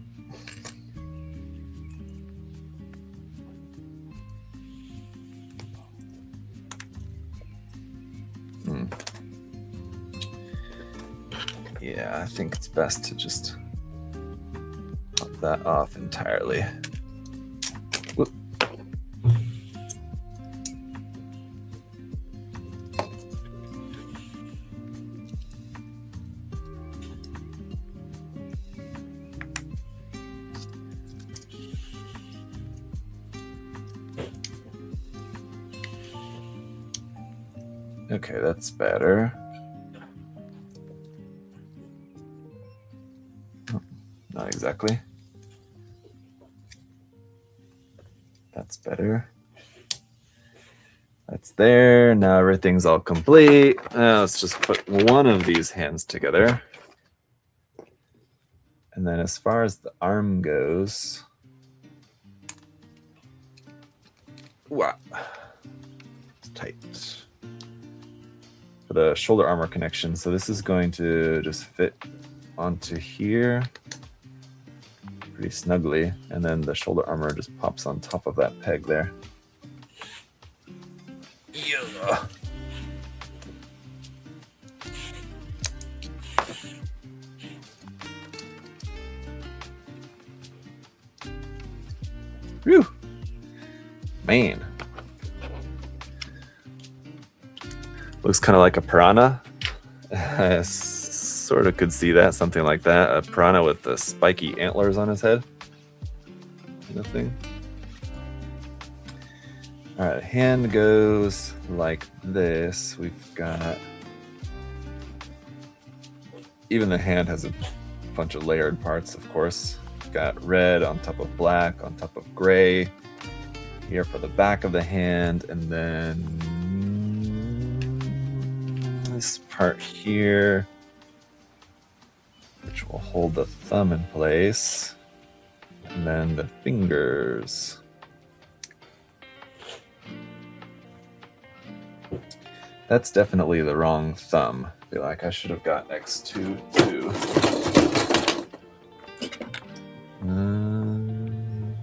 Yeah, I think it's best to just pop that off entirely. Whoop. Okay, that's better. Not exactly. That's better. That's there. Now everything's all complete. Now let's just put one of these hands together. And then as far as the arm goes, wow, it's tight. For the shoulder armor connection, so this is going to just fit onto here pretty snugly, and then the shoulder armor just pops on top of that peg there. Yeah. Whew. Man. Looks kind of like a piranha. I sort of could see that, something like that. A piranha with the spiky antlers on his head. Nothing. All right, hand goes like this. We've got, even the hand has a bunch of layered parts, of course. We've got red on top of black, on top of gray. Here for the back of the hand, and then this part here, which will hold the thumb in place, and then the fingers. That's definitely the wrong thumb. I feel like I should have got X2 too.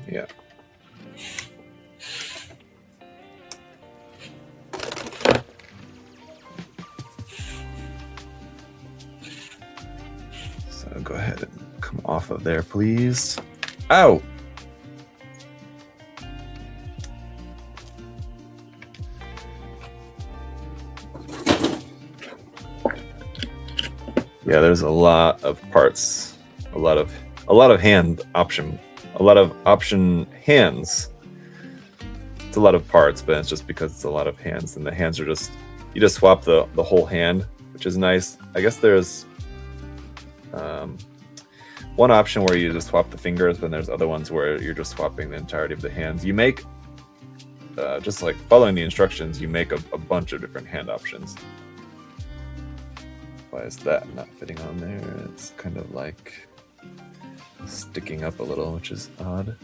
Yeah. So go ahead and come off of there, please. Ow! Yeah, there's a lot of parts, a lot of hand option, a lot of option hands. It's a lot of parts, but it's just because it's a lot of hands, and the hands are just, you just swap the whole hand, which is nice. I guess there's one option where you just swap the fingers, but there's other ones where you're just swapping the entirety of the hands. You make, just like following the instructions, you make a bunch of different hand options. Why is that not fitting on there? It's kind of like sticking up a little, which is odd.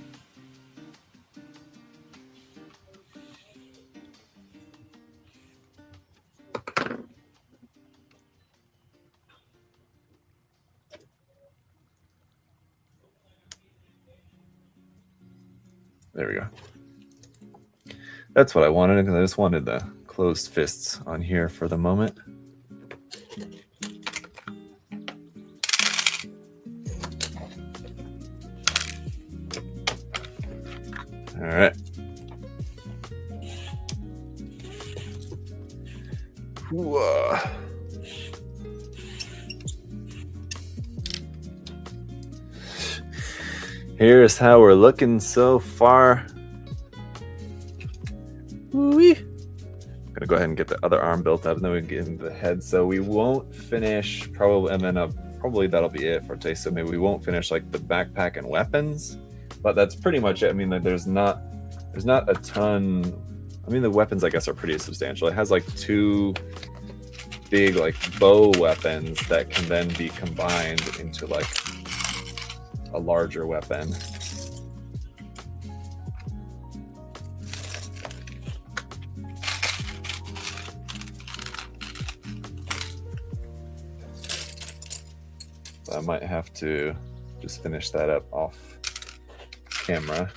There we go. That's what I wanted, because I just wanted the closed fists on here for the moment. All right. Whoa. Here's how we're looking so far. Woo-wee. I'm gonna go ahead and get the other arm built up, and then we can get into the head. So we won't finish probably, and then probably that'll be it for today. So maybe we won't finish like the backpack and weapons, but that's pretty much it. I mean, like, there's not a ton. I mean, the weapons, I guess, are pretty substantial. It has like 2 big like bow weapons that can then be combined into like a larger weapon. So I might have to just finish that up off camera.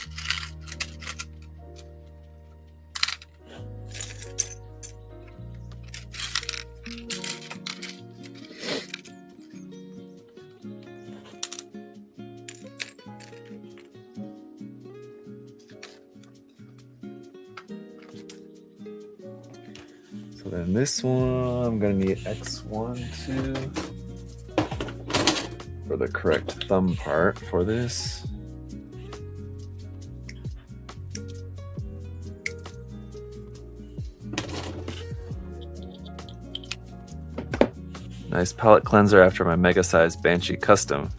So then this one, I'm gonna need X1, 2 for the correct thumb part for this. Nice palette cleanser after my mega-sized Banshee custom.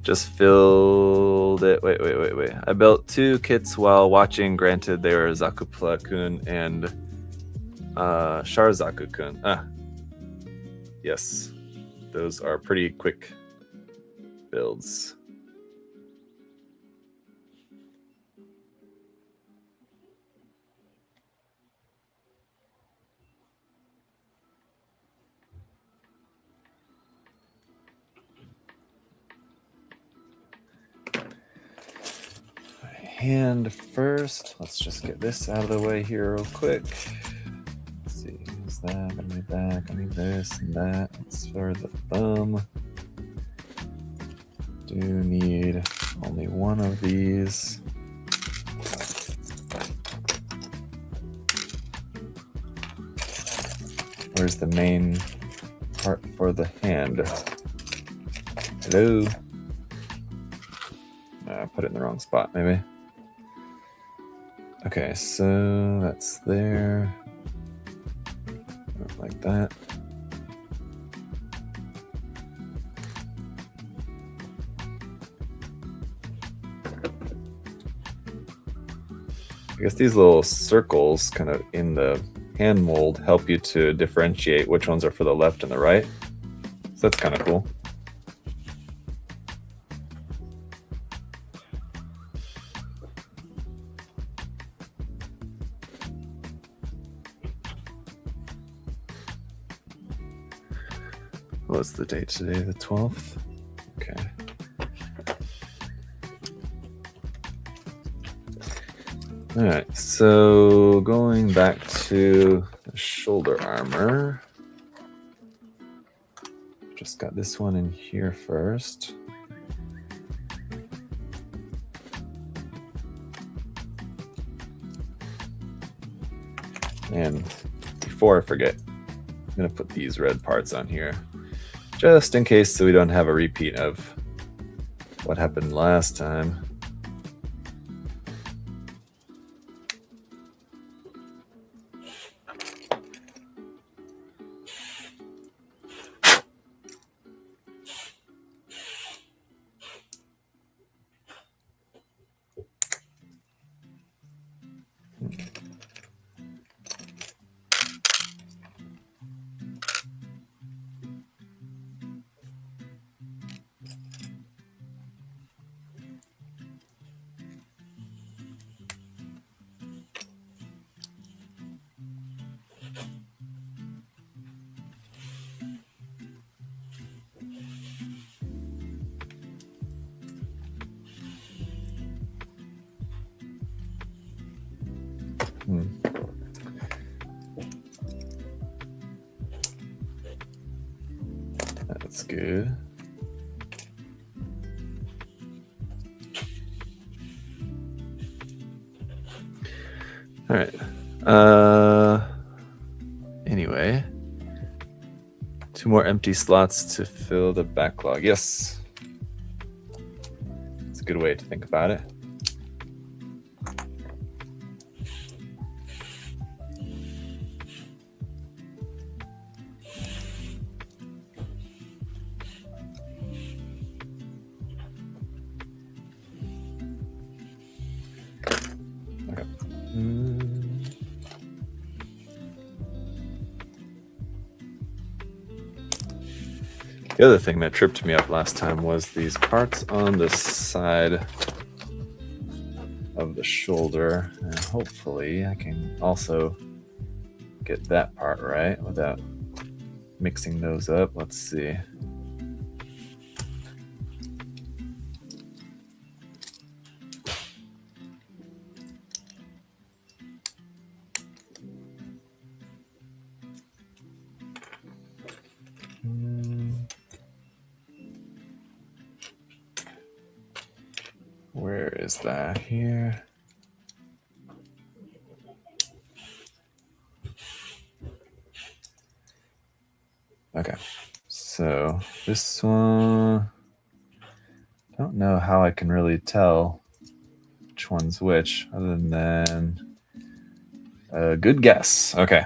Just filled it. Wait. I built 2 kits while watching. Granted, they were ZakuAurelius and Zaku-kun. Yes, those are pretty quick builds. Hand first. Let's just get this out of the way here real quick. Let's see, is that? I need that. I need this and that. It's for the thumb. Do need only one of these. Where's the main part for the hand? Hello? I put it in the wrong spot, maybe. Okay, so that's there. Like that. I guess these little circles kind of in the hand mold help you to differentiate which ones are for the left and the right. So that's kind of cool. What's the date today? The 12th? Okay. All right, so going back to the shoulder armor. Just got this one in here first. And before I forget, I'm gonna put these red parts on here, just in case so we don't have a repeat of what happened last time. That's good. All right. Anyway, 2 more empty slots to fill the backlog. Yes. It's a good way to think about it. Okay. The other thing that tripped me up last time was these parts on the side of the shoulder, and hopefully I can also get that part right without mixing those up. Let's see. Where is that here? Okay, so this one, I don't know how I can really tell which one's which, other than a good guess. Okay,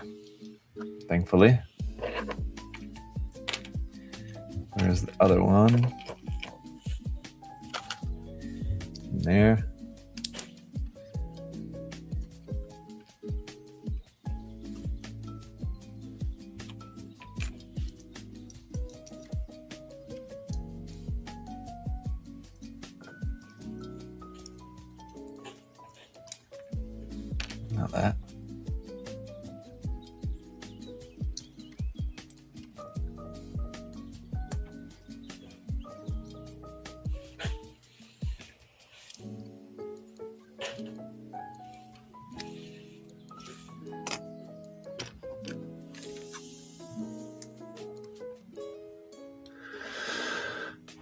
thankfully. There's the other one. In there. Not that.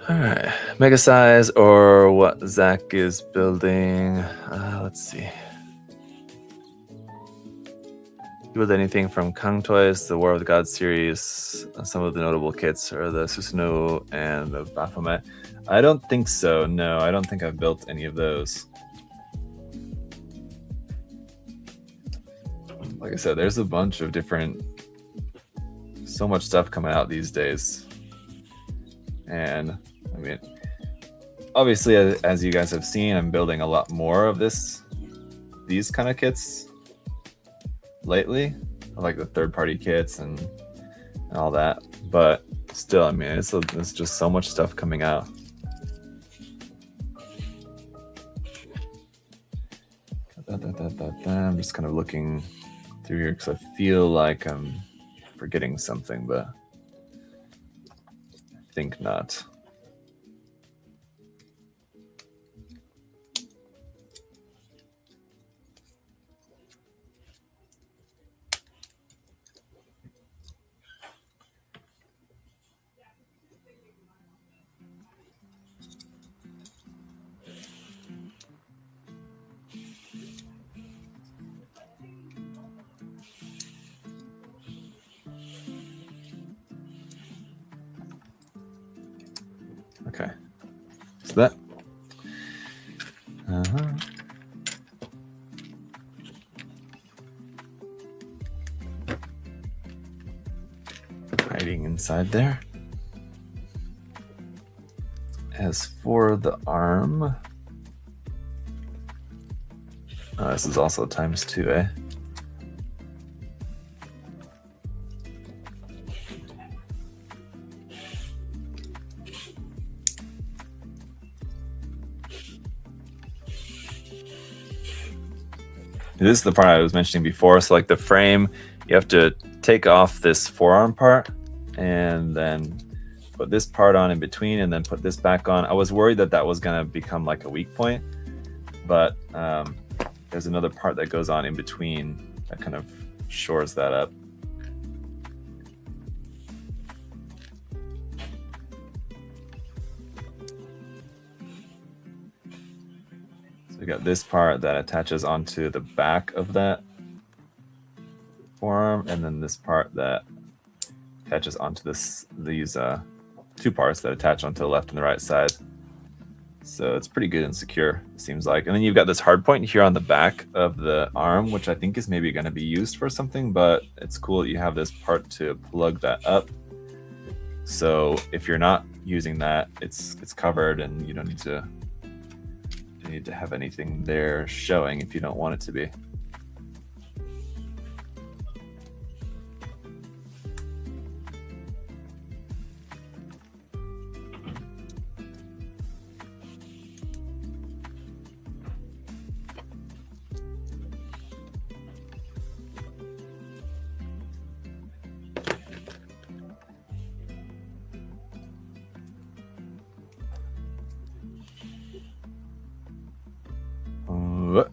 All right, mega size or what Zach is building. Let's see. Build anything from Kang Toys, the War of the Gods series. Some of the notable kits are the Susanoo and the Baphomet. I don't think so. No, I don't think I've built any of those. Like I said, there's a bunch of different, so much stuff coming out these days. And I mean, obviously, as you guys have seen, I'm building a lot more of these kind of kits lately, like the third-party kits and all that. But still, I mean, it's just so much stuff coming out. I'm just kind of looking through here because I feel like I'm forgetting something, but I think not. Okay. So that. Hiding inside there. As for the arm, this is also ×2, eh? This is the part I was mentioning before. So like the frame, you have to take off this forearm part and then put this part on in between and then put this back on. I was worried that that was going to become like a weak point, but there's another part that goes on in between that kind of shores that up. So we got this part that attaches onto the back of that forearm, and then this part that attaches onto these two parts that attach onto the left and the right side. So it's pretty good and secure, it seems like. And then you've got this hard point here on the back of the arm, which I think is maybe going to be used for something, but it's cool that you have this part to plug that up. So if you're not using that, it's covered and you don't need to have anything there showing if you don't want it to be. Oh,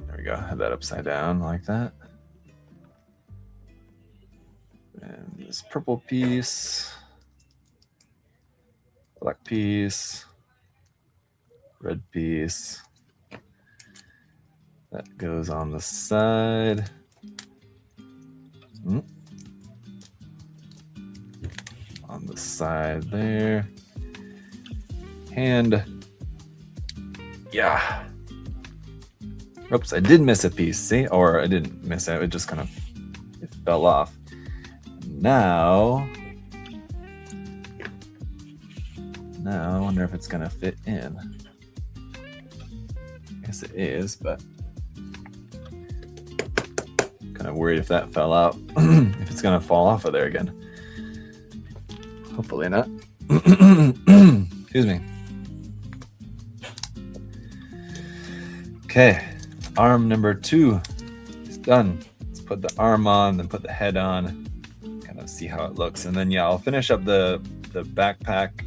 there we go. Have that upside down like that. And this purple piece, black piece, red piece. That goes on the side. On the side there. And yeah. Oops, I did miss a piece, see? Or I didn't miss it, it just kind of it fell off. Now I wonder if it's gonna fit in. I guess it is, but kind of worried if that fell out, if it's gonna fall off of there again. Hopefully not. Excuse me. Okay, arm number 2 is done. Let's put the arm on, then put the head on, kind of see how it looks. And then, yeah, I'll finish up the backpack.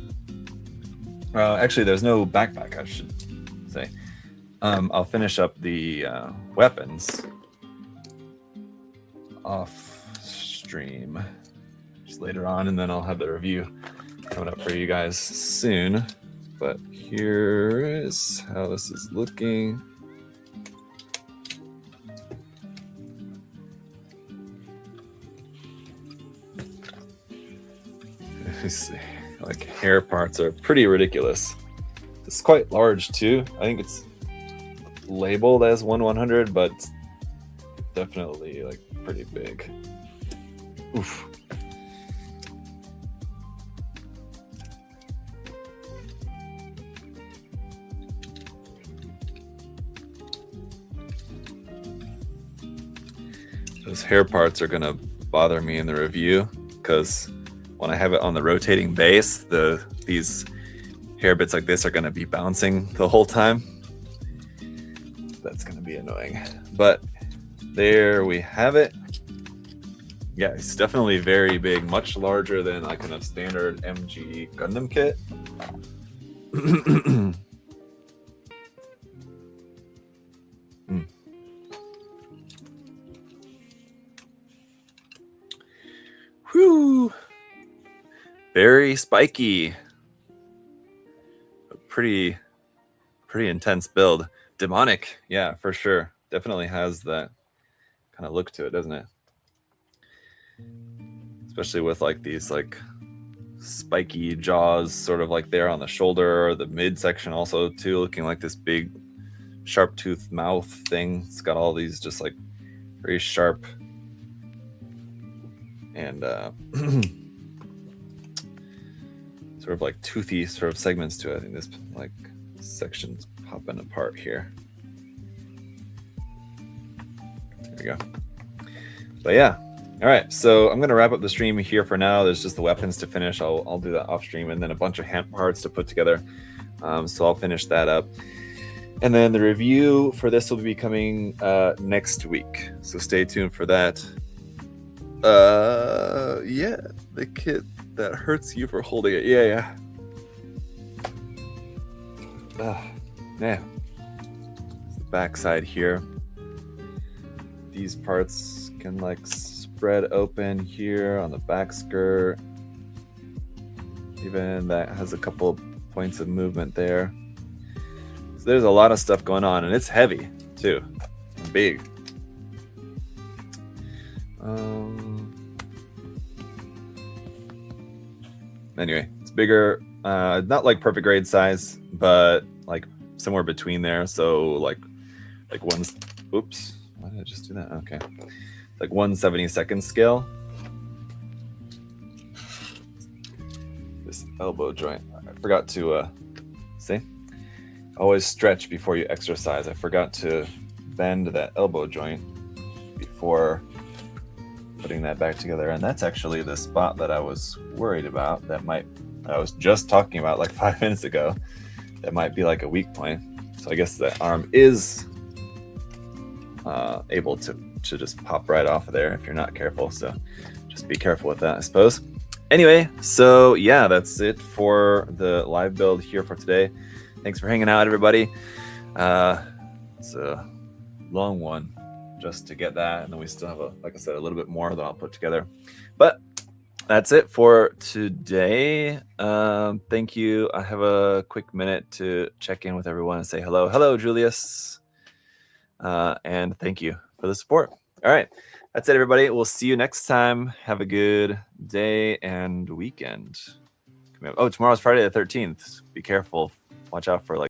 Actually, there's no backpack, I should say. I'll finish up the weapons off stream just later on, and then I'll have the review coming up for you guys soon. But here is how this is looking. These like hair parts are pretty ridiculous. It's quite large too. I think it's labeled as 1/100, but it's definitely like pretty big. Oof. Those hair parts are gonna bother me in the review because when I have it on the rotating base, these hair bits like this are going to be bouncing the whole time. That's going to be annoying. But there we have it. Yeah, it's definitely very big, much larger than like a standard MG Gundam kit. Whew. Very spiky. A pretty intense build. Demonic, yeah, for sure. Definitely has that kind of look to it, doesn't it? Especially with like these like spiky jaws sort of like there on the shoulder, the midsection also too, looking like this big sharp tooth mouth thing. It's got all these just like very sharp and sort of like toothy sort of segments to it. I think this like section's popping apart here. There we go. But yeah, all right. So I'm gonna wrap up the stream here for now. There's just the weapons to finish. I'll do that off stream, and then a bunch of hand parts to put together. So I'll finish that up, and then the review for this will be coming next week. So stay tuned for that. Yeah, the kit that hurts you for holding it. Yeah. Yeah. The backside here. These parts can like spread open here on the back skirt. Even that has a couple points of movement there. So there's a lot of stuff going on, and it's heavy too, and big. Anyway, it's bigger, not like perfect grade size, but like somewhere between there. So like one's, oops, why did I just do that? Okay, like 1/72 scale. This elbow joint, I forgot to see. Always stretch before you exercise. I forgot to bend that elbow joint before putting that back together, and that's actually the spot that I was worried about. That I was just talking about like 5 minutes ago. That might be like a weak point. So I guess the arm is able to just pop right off of there if you're not careful. So just be careful with that, I suppose. Anyway, so yeah, that's it for the live build here for today. Thanks for hanging out, everybody. It's a long one just to get that, and then we still have like I said, a little bit more that I'll put together. But that's it for today. Thank you. I have a quick minute to check in with everyone and say hello, Julius, and thank you for the support. All right, that's it, everybody. We'll see you next time. Have a good day and weekend. Oh, tomorrow's Friday the 13th. Be careful. Watch out for like